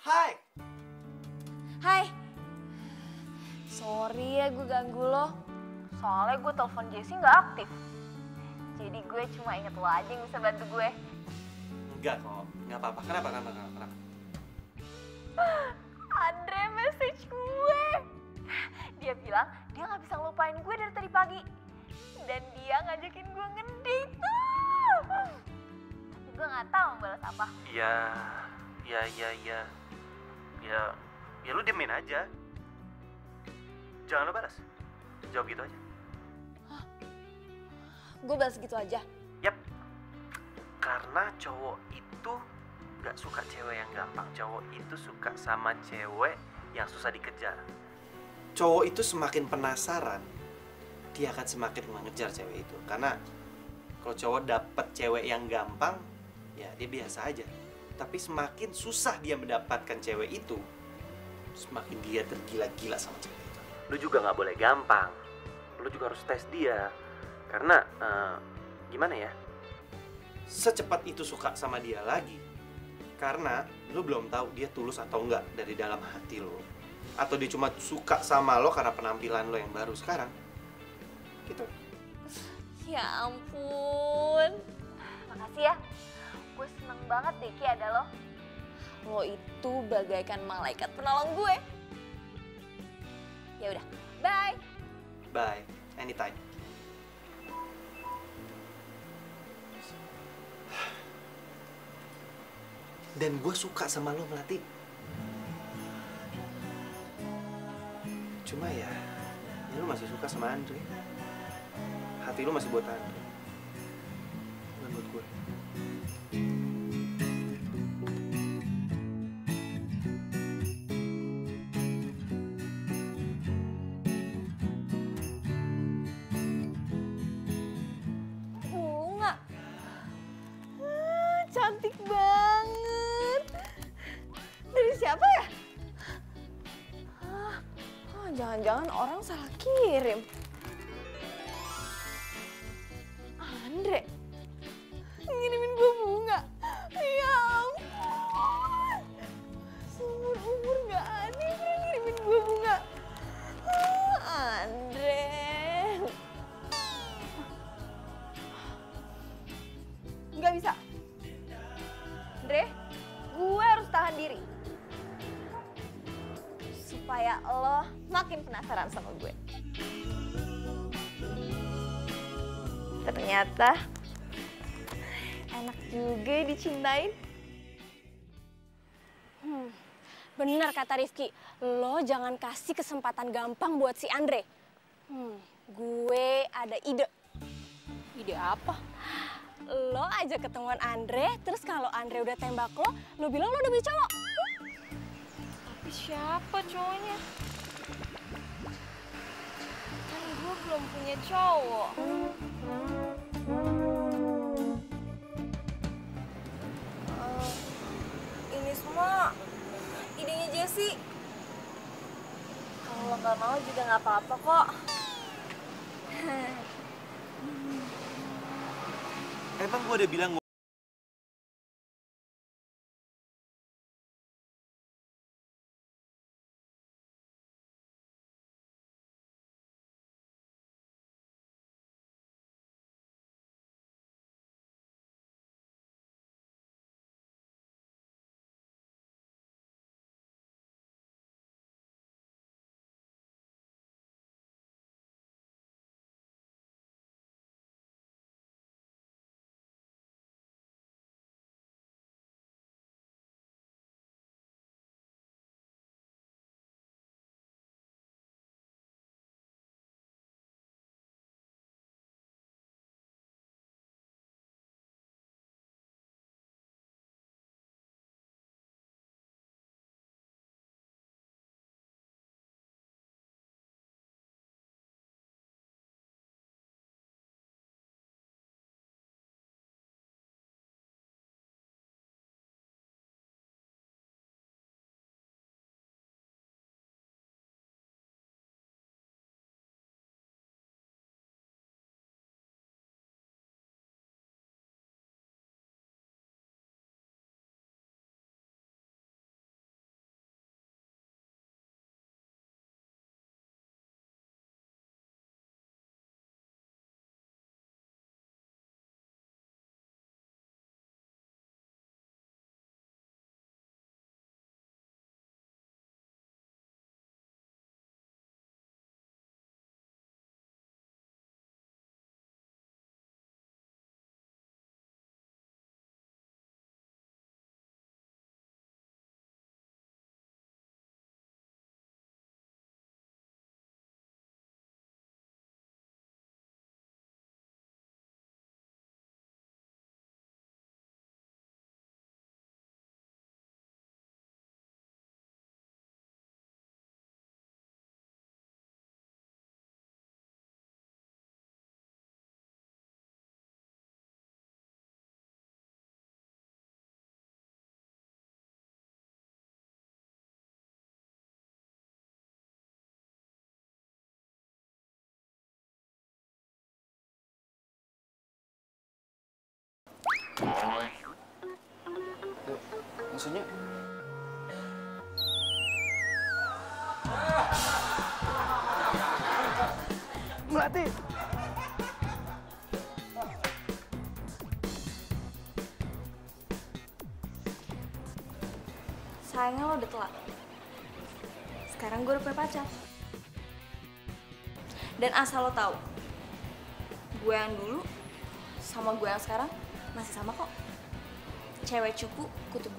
Speaker 7: Hai.
Speaker 10: Hai. Sorry ya gue ganggu lo. Soalnya gue telepon Jessie nggak aktif. Jadi gue cuma inget lo aja yang bisa bantu gue.
Speaker 7: Enggak kok, nggak apa-apa. Kenapa?
Speaker 10: Andre message gue. lagi. Dan dia ngajakin gue ngedate. Tapi gue gak tahu balas apa.
Speaker 7: Ya lu diemin aja. Jangan lo balas. Jawab gitu aja.
Speaker 10: Gue balas gitu aja.
Speaker 7: Yap. Karena cowok itu gak suka cewek yang gampang. Cowok itu suka sama cewek yang susah dikejar. Cowok itu semakin penasaran, dia akan semakin mengejar cewek itu. Karena kalau cowok dapet cewek yang gampang, ya dia biasa aja. Tapi semakin susah dia mendapatkan cewek itu, semakin dia tergila-gila sama cewek itu. Lu juga gak boleh gampang. Lu juga harus tes dia. Karena, gimana ya? Secepat itu suka sama dia lagi. Karena lu belum tahu dia tulus atau enggak dari dalam hati lo. Atau dia cuma suka sama lo karena penampilan lo yang baru sekarang. Gitu.
Speaker 10: Ya ampun. Makasih ya. Gue seneng banget deh Ki ada lo. Lo itu bagaikan malaikat penolong gue. Ya udah, bye.
Speaker 7: Bye, anytime. Dan gue suka sama lo, Melati. Cuma ya lo masih suka sama Andre. Hati lo masih buat Andre, bukan buat gue.
Speaker 10: Bunga. Cantik banget. Dari siapa ya? Jangan-jangan orang salah kirim. Andre ngirimin gue bunga. Ya ampun. Seumur umur gak ada yang pernah ngirimin gue bunga. Andre. Gak bisa. Andre, gue harus tahan diri. Supaya lo makin penasaran sama gue. Ternyata enak juga dicintain.
Speaker 2: Bener kata Rifki, lo jangan kasih kesempatan gampang buat si Andre. Gue ada ide.
Speaker 4: Ide apa?
Speaker 2: Lo aja ketemuan Andre, terus kalau Andre udah tembak lo bilang lo udah punya cowok.
Speaker 10: Tapi siapa cowoknya? Kan gue belum punya cowok. Ini semua idenya Jessie. Kalau lo nggak mau juga nggak apa-apa kok.
Speaker 7: Emang gue udah bilang
Speaker 5: Maksudnya?
Speaker 6: Melati!
Speaker 3: Sayangnya lo udah telat. Sekarang gue udah punya pacar. Dan asal lo tahu, gue yang dulu sama gue yang sekarang masih sama kok. Cewek cupu, kutu.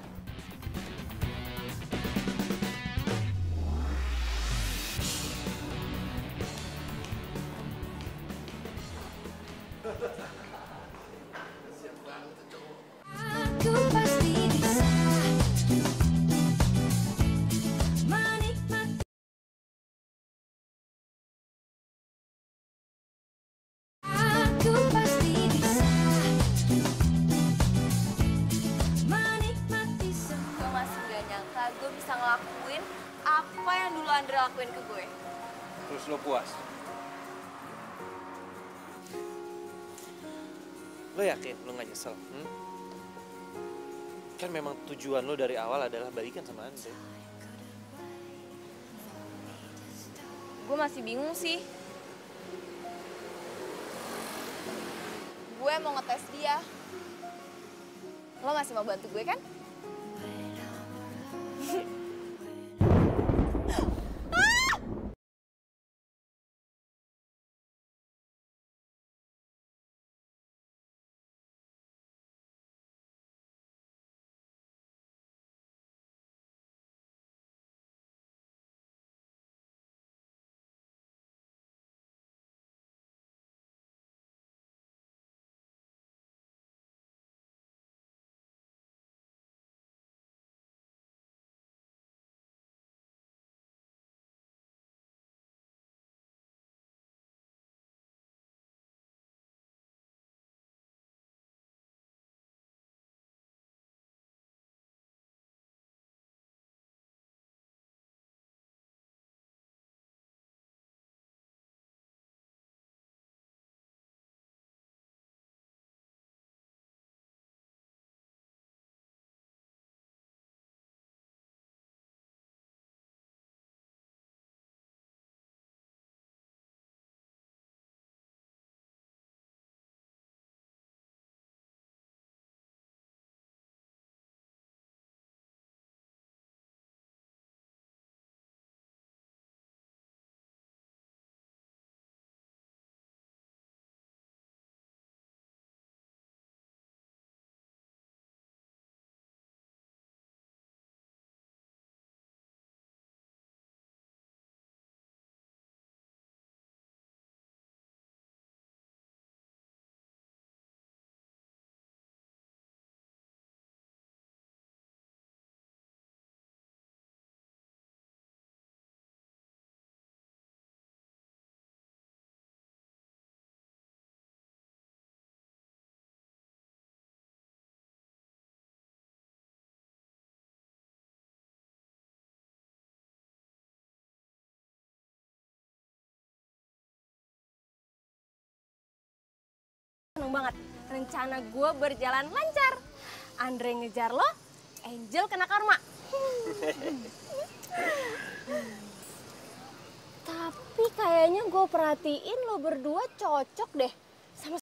Speaker 8: Aku pasti bisa menikmati. Aku pasti bisa menikmati semua.
Speaker 3: Gue masih gak nyangka gue bisa ngelakuin apa yang dulu Andre lakuin ke gue.
Speaker 7: Terus lo puas? Lo yakin lo gak nyesel? Kan memang tujuan lo dari awal adalah balikan sama Andre.
Speaker 3: Gue masih bingung sih. Gue mau ngetes dia. Lo masih mau bantu gue kan?
Speaker 2: Seneng banget, rencana gue berjalan lancar. Andre ngejar lo, Angel kena karma. Tapi kayaknya gue perhatiin lo berdua cocok deh sama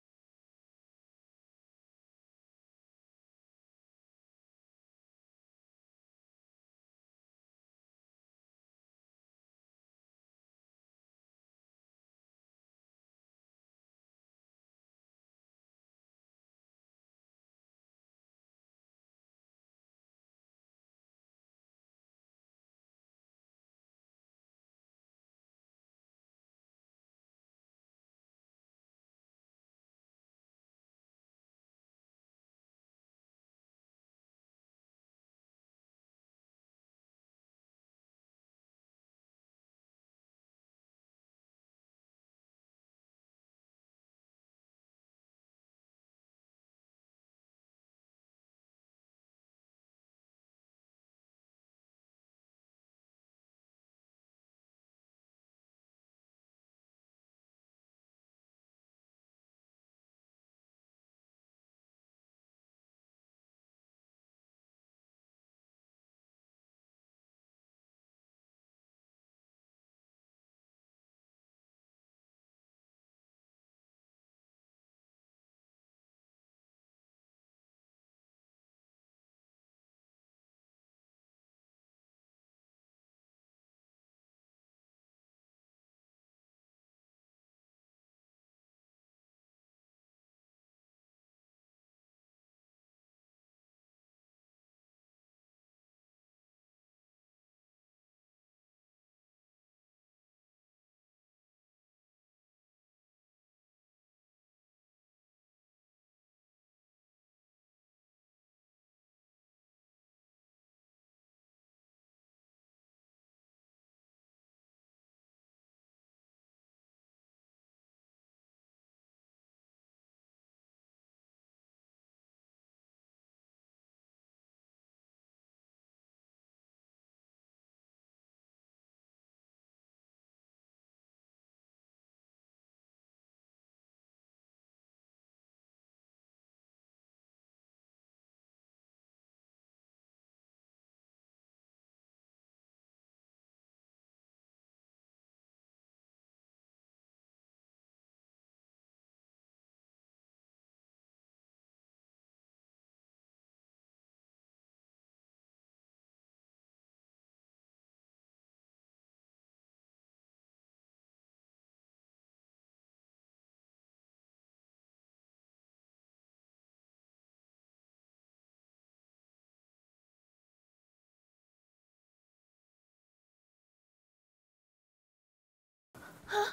Speaker 3: Hah?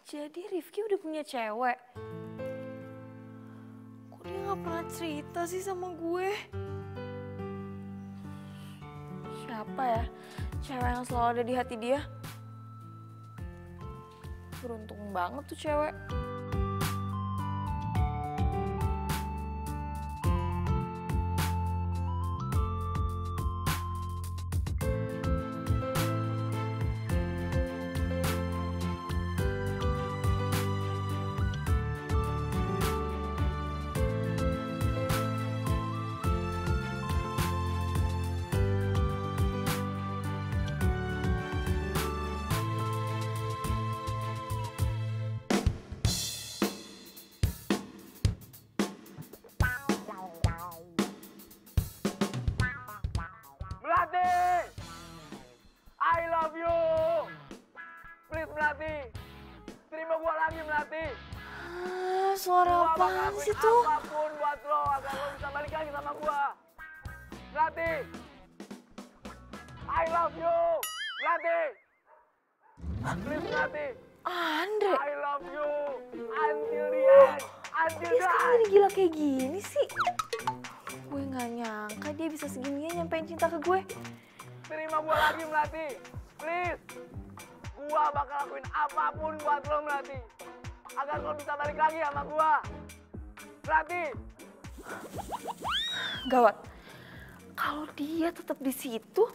Speaker 3: Jadi Rifki udah punya cewek? Kok dia gak pernah cerita sih sama gue? Siapa ya cewek yang selalu ada di hati dia? Beruntung banget tuh cewek.
Speaker 12: Melati! I love you! Please Melati! Terima gua lagi Melati!
Speaker 3: Suara
Speaker 12: Gua bakal
Speaker 3: apaan
Speaker 12: lakuin
Speaker 3: sih tuh?
Speaker 12: apapun buat lo agar lo bisa balik lagi sama gua. Melati! I love you! Melati! Please Melati!
Speaker 3: Andre!
Speaker 12: I love you! Until the end! Until
Speaker 3: Dia
Speaker 12: the
Speaker 3: sekarang
Speaker 12: end!
Speaker 3: jadi gila kayak gini sih. Gue gak nyangka dia bisa segininya nyampein cinta ke gue.
Speaker 12: Terima gua lagi Melati! Please! Gua bakal lakuin apapun buat lo Melati. Agar lo bisa balik lagi sama gua. Melati!
Speaker 3: Gawat. Kalau dia tetap di situ,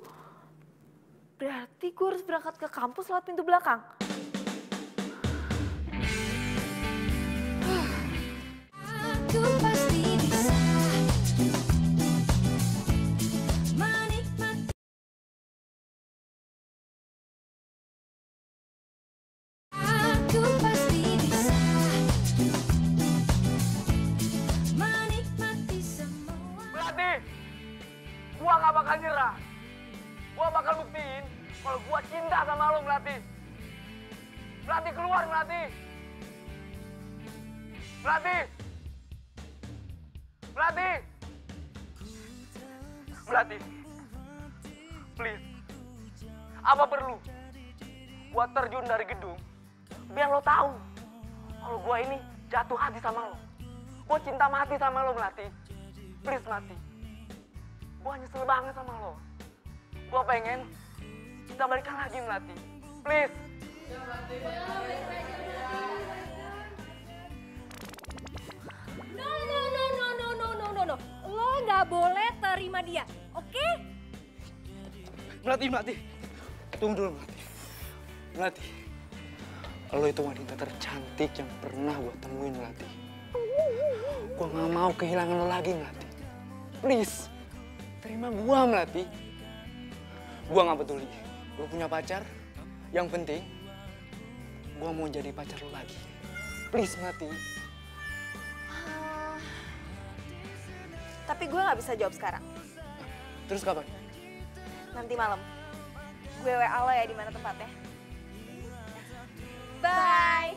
Speaker 3: berarti gue harus berangkat ke kampus lewat pintu belakang.
Speaker 8: Aku pasti bisa menikmati. Aku pasti bisa menikmati semua.
Speaker 12: Melati! Gua gak bakal nyerah. Gua bakal buktiin kalau gua cinta sama lo Melati. Melati keluar Melati! Melati! Melati! Melati! Please. Apa perlu gua terjun dari gedung biar lo tahu kalau gua ini jatuh hati sama lo. Gua cinta mati sama lo Melati. Please Melati. Gua nyesel banget sama lo. Gua pengen kita balikan lagi Melati. Please.
Speaker 2: No. Lo nggak boleh terima dia, oke?
Speaker 5: Melati. Tunggu dulu Melati. Melati. Lo itu wanita tercantik yang pernah gue temuin Melati. Gue gak mau kehilangan lo lagi Melati. Please. Terima gue Melati. Gue gak peduli. Lo punya pacar. Yang penting gue mau jadi pacar lo lagi. Please Melati.
Speaker 3: Tapi gue gak bisa jawab sekarang.
Speaker 5: Terus kapan?
Speaker 3: Nanti malam. Gue WA lo ya di mana tempatnya. Bye.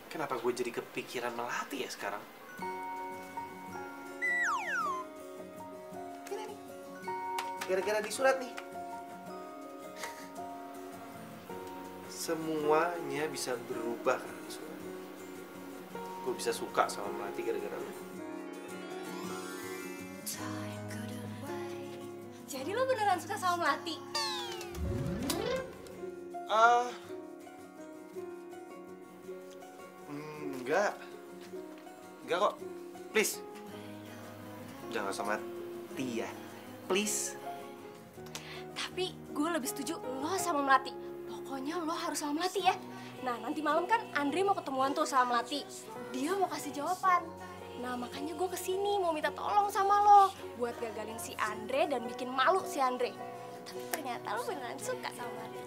Speaker 7: Kenapa gue jadi kepikiran Melati ya sekarang? Ini nih. Gara-gara di surat nih. Semuanya bisa berubah karena di surat. Gue bisa suka sama Melati gara-gara lo.
Speaker 2: Jadi lo beneran suka sama Melati?
Speaker 7: Enggak kok. Please. Jangan sama Tia. Please.
Speaker 2: Tapi gue lebih setuju lo sama Melati. Pokoknya lo harus sama Melati ya. Nah nanti malam kan Andre mau ketemuan tuh sama Melati. Dia mau kasih jawaban. Nah makanya gue kesini mau minta tolong sama lo. Buat gagalin si Andre dan bikin malu si Andre. Tapi ternyata lo beneran suka sama Melati.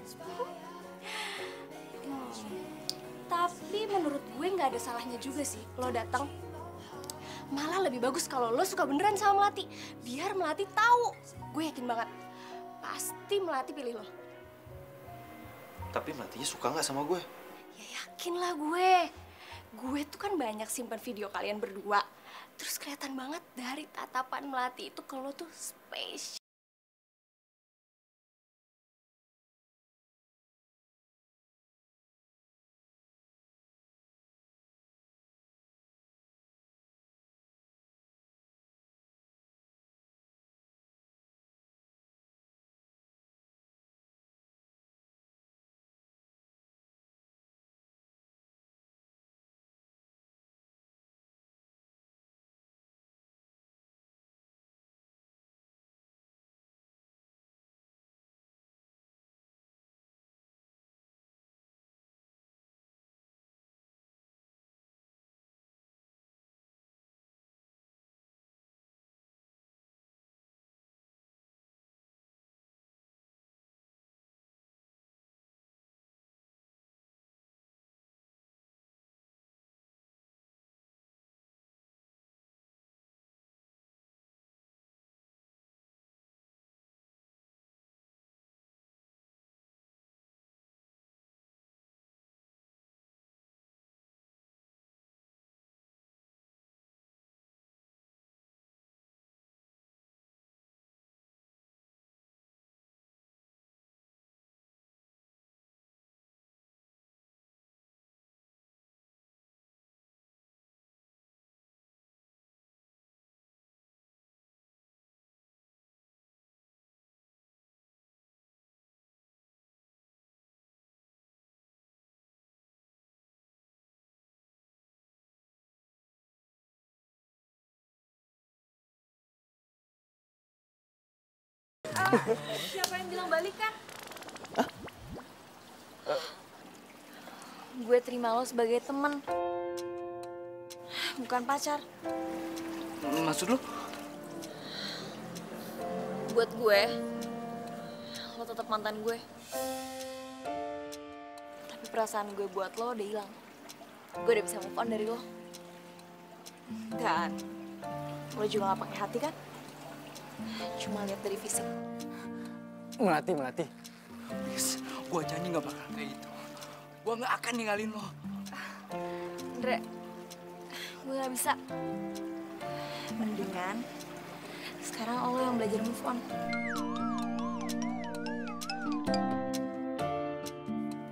Speaker 2: Tapi menurut gue nggak ada salahnya juga sih lo datang. Malah lebih bagus kalau lo suka beneran sama Melati. Biar Melati tahu. Gue yakin banget. Pasti Melati pilih lo.
Speaker 7: Tapi Melatinya suka nggak sama gue?
Speaker 2: Ya yakin lah gue. Gue tuh kan banyak simpan video kalian berdua. Terus kelihatan banget dari tatapan Melati itu kalau tuh spesial.
Speaker 3: Siapa yang bilang balikan? Gue terima lo sebagai teman, bukan pacar.
Speaker 5: Maksud lu?
Speaker 3: Buat gue, lo tetap mantan gue. Tapi perasaan gue buat lo udah hilang. Gue udah bisa move on dari lo. Dan lo juga gak pakai hati kan? Cuma lihat dari fisik.
Speaker 5: Melati. Please, gue janji gak bakal kayak gitu. Gue gak akan ninggalin lo.
Speaker 3: Andre, gue gak bisa. Mendingan sekarang lo yang belajar move on.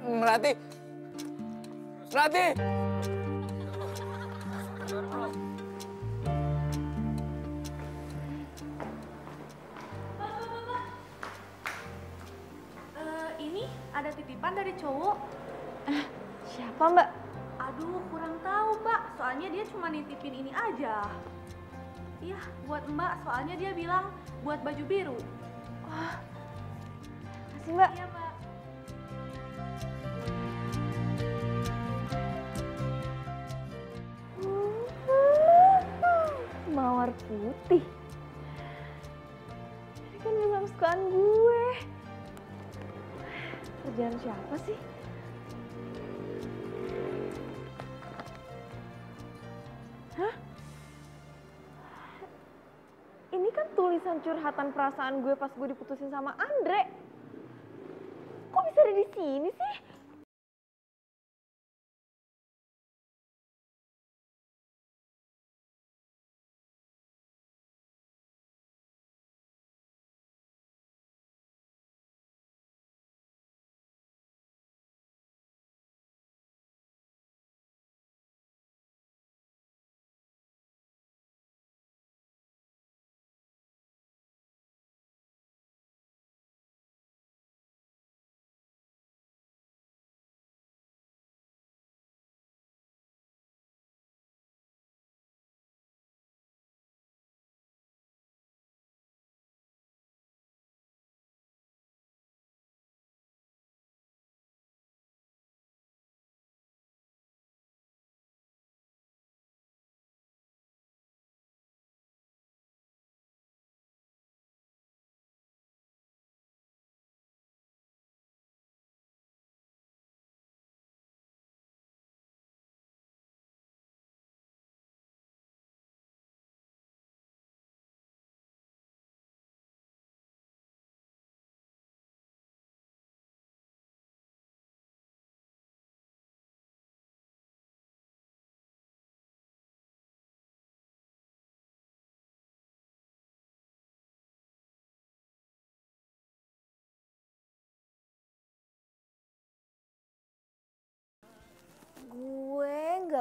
Speaker 5: Melati!
Speaker 10: Ini ada titipan dari cowok.
Speaker 3: Siapa mbak?
Speaker 10: Aduh, kurang tahu mbak. Soalnya dia cuma nitipin ini aja. Iya, buat mbak. Soalnya dia bilang buat baju biru.
Speaker 3: Wah, makasih mbak.
Speaker 10: Iya mbak.
Speaker 3: Mawar putih. Ini kan memang kesukaan gue. Kerjaan siapa sih? Hah? Ini kan tulisan curhatan perasaan gue pas gue diputusin sama Andre. Kok bisa ada di sini sih?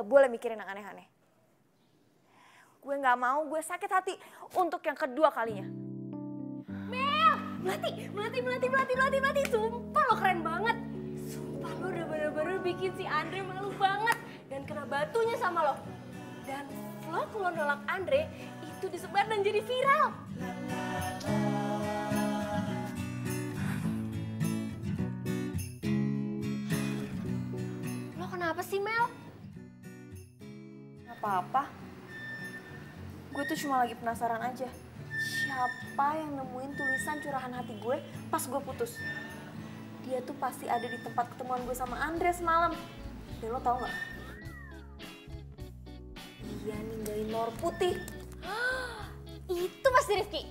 Speaker 10: nggak boleh mikirin yang aneh-aneh. Gue nggak mau gue sakit hati untuk yang kedua kalinya.
Speaker 2: Melati, sumpah lo keren banget. Sumpah lo udah bener-bener bikin si Andre malu banget dan kena batunya sama lo. Dan vlog lo nolak Andre itu disebar dan jadi viral. Lo kenapa sih Mel?
Speaker 10: Gak apa-apa. Gue tuh cuma lagi penasaran aja. Siapa yang nemuin tulisan curahan hati gue pas gue putus? Dia tuh pasti ada di tempat ketemuan gue sama Andre semalam. Dan lo tau gak? Dia ninggalin mawar putih.
Speaker 2: Itu pasti Rifki.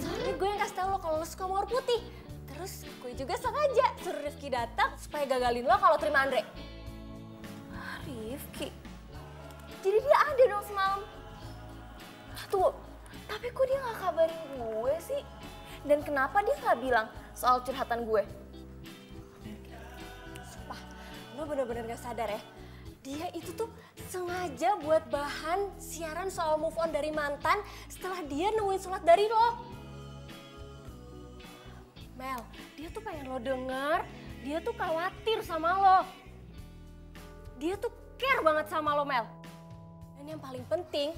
Speaker 2: Soalnya gue yang kasih tau lo kalau lo suka mawar putih. Terus gue juga sengaja suruh Rifki datang supaya gagalin lo kalau terima Andre.
Speaker 10: Rifki? Jadi dia ada dong semalam? Tunggu, tapi kok dia gak kabarin gue sih? Dan kenapa dia gak bilang soal curhatan gue?
Speaker 2: Sumpah, lo bener-bener gak sadar ya. Dia itu tuh sengaja buat bahan siaran soal move on dari mantan setelah dia nemuin surat dari lo. Mel, dia tuh pengen lo denger, dia tuh khawatir sama lo. Dia tuh care banget sama lo, Mel. Dan yang paling penting,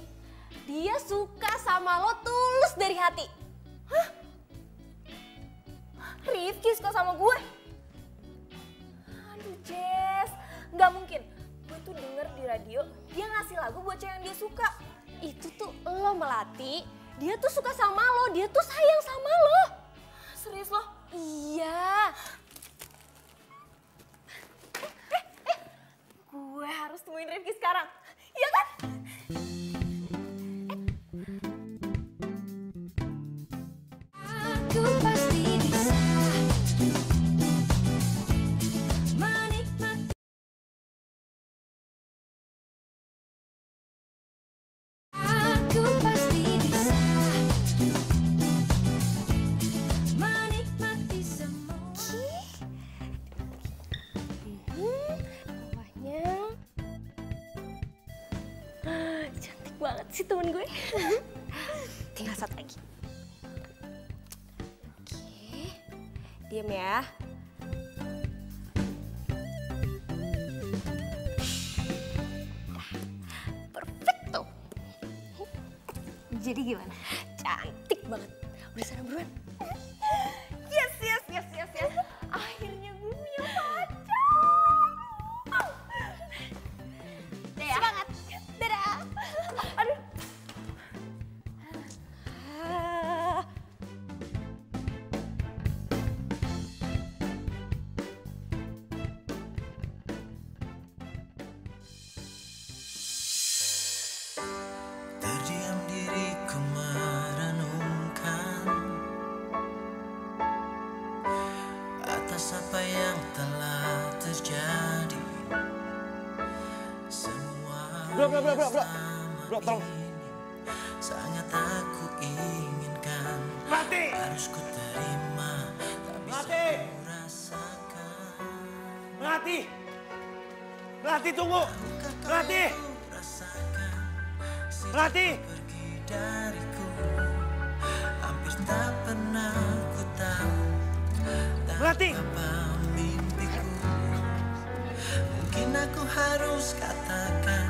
Speaker 2: dia suka sama lo tulus dari hati.
Speaker 10: Hah? Rifki suka sama gue? Aduh Jess, gak mungkin. Gue tuh denger di radio, dia ngasih lagu buat cewek yang dia suka.
Speaker 2: Itu tuh lo Melati, dia tuh suka sama lo, dia tuh sayang sama lo.
Speaker 10: Serius lo?
Speaker 2: Iya.
Speaker 10: Gue harus temuin Rifki sekarang, iya kan?
Speaker 8: Aku pasti bisa menikmati. Aku pasti bisa menikmati semua.
Speaker 2: Rumahnya cantik banget sih temen gue. Tinggal satu lagi. Diam ya. Perfecto. Jadi gimana? Cantik banget. Udah sana buruan.
Speaker 10: Yes. Akhirnya gue punya pacar.
Speaker 2: Semangat. Dadah.
Speaker 10: Aduh.
Speaker 13: Terdiam diriku merenungkan atas apa yang telah terjadi. Semua
Speaker 5: Bro, tolong.
Speaker 13: sangat aku inginkan.
Speaker 7: Melati!
Speaker 13: Harus ku terima, tak bisa
Speaker 7: Melati!
Speaker 13: ku rasakan.
Speaker 7: Melati! Melati tunggu! Melati! Melati!
Speaker 13: Pergi dariku, hampir tak pernah ku tahu.
Speaker 7: Melati!
Speaker 13: Apa mimpiku? Mungkin aku harus katakan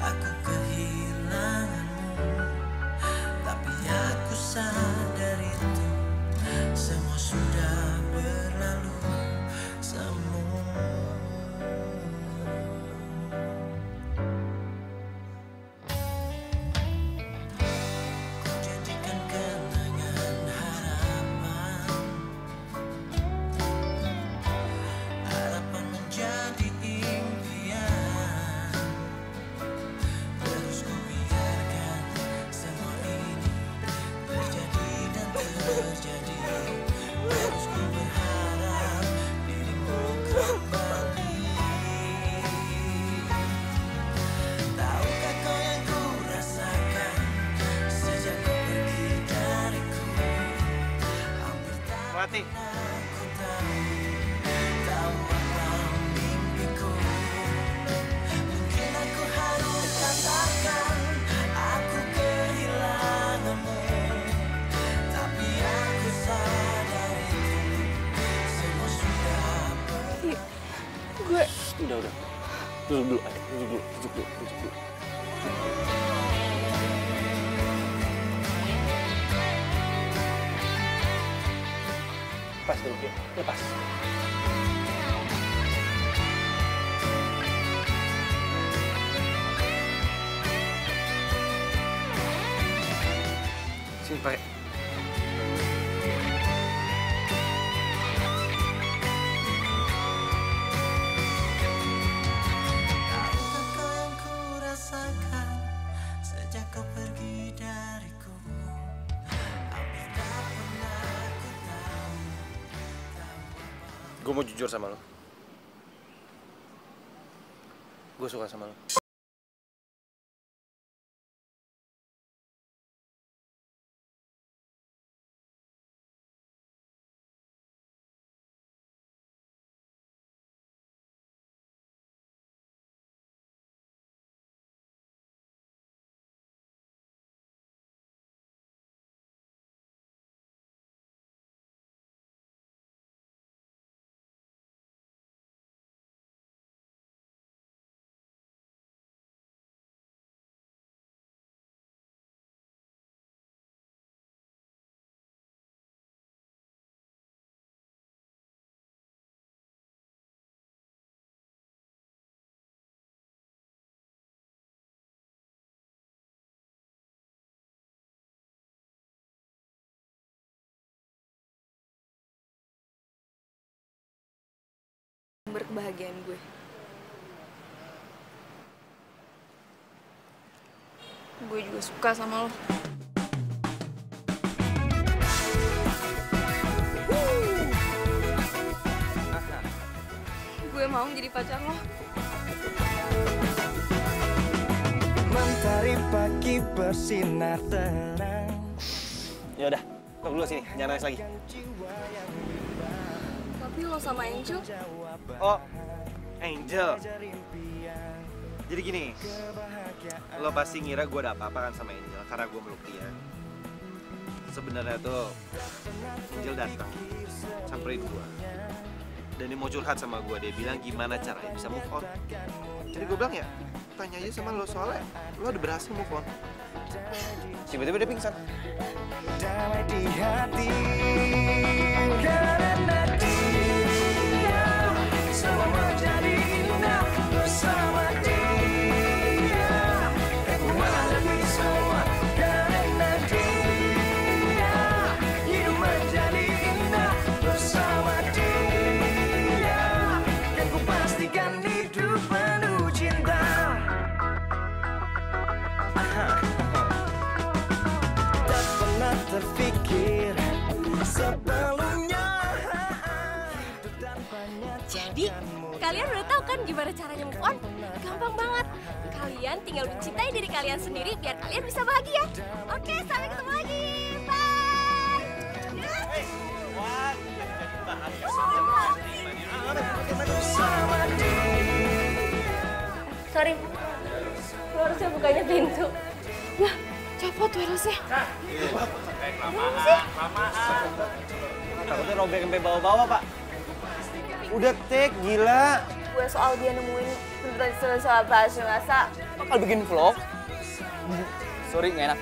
Speaker 13: aku kehilanganmu, tapi aku sadar itu semua sudah berlalu semua. Jadikan kenangan harapan, harapan menjadi impian. Terus ku biarkan semua ini terjadi dan terjadi. Terus ku berharap dirimu kembali. Tahukah kau yang ku rasakan sejak kau pergi dariku? Hampir tak
Speaker 7: Melati!
Speaker 13: aku tahu apa mimpiku. Mungkin
Speaker 5: Udah. Duduk dulu, ayo. Duduk dulu. Lepas dulu, ya. Lepas. Sini, pakai.
Speaker 13: Tahukah kau yang ku rasakan sejak kau pergi dariku? Hampir tak pernah ku tahu.
Speaker 6: Gue mau jujur sama lo. Gue suka sama lo.
Speaker 3: Kebahagiaan gue. Gue juga suka sama lo. Gue mau jadi pacar lo.
Speaker 13: Mentari pagi bersinar terang.
Speaker 6: Ya udah, tok dulu sini, jangan nangis lagi.
Speaker 3: Tapi lo sama Angel,
Speaker 7: Oh, Angel. Jadi gini, lo pasti ngira gue ada apa-apa kan sama Angel karena gue meluk dia. Sebenarnya tuh Angel datang, samperin gue. Dan dia mau curhat sama gue, dia bilang gimana caranya bisa move on. Jadi gue bilang ya, tanya aja sama lo soalnya lo udah berhasil move on. Tiba-tiba dia pingsan.
Speaker 13: Damai di hati karena dia semua menjadi indah bersama dia. Aku mengalami semua karena dia. Hidup menjadi indah bersama dia. Dan ku pastikan hidup penuh cinta. Tak pernah terpikir sebelumnya.
Speaker 2: Jadi, kalian udah tahu kan gimana caranya move on? Gampang banget. Kalian tinggal mencintai diri kalian sendiri biar kalian bisa bahagia. Oke, sampai ketemu lagi. Bye.
Speaker 10: Sorry, lo harusnya bukanya pintu.
Speaker 2: Lah, copot wirelessnya.
Speaker 7: Takutnya robek sampai bawah-bawah, Pak. Udah take, gila.
Speaker 10: Gue soal dia nemuin beneran soal bahasa masa.
Speaker 5: Bakal bikin vlog. Sorry, nggak enak.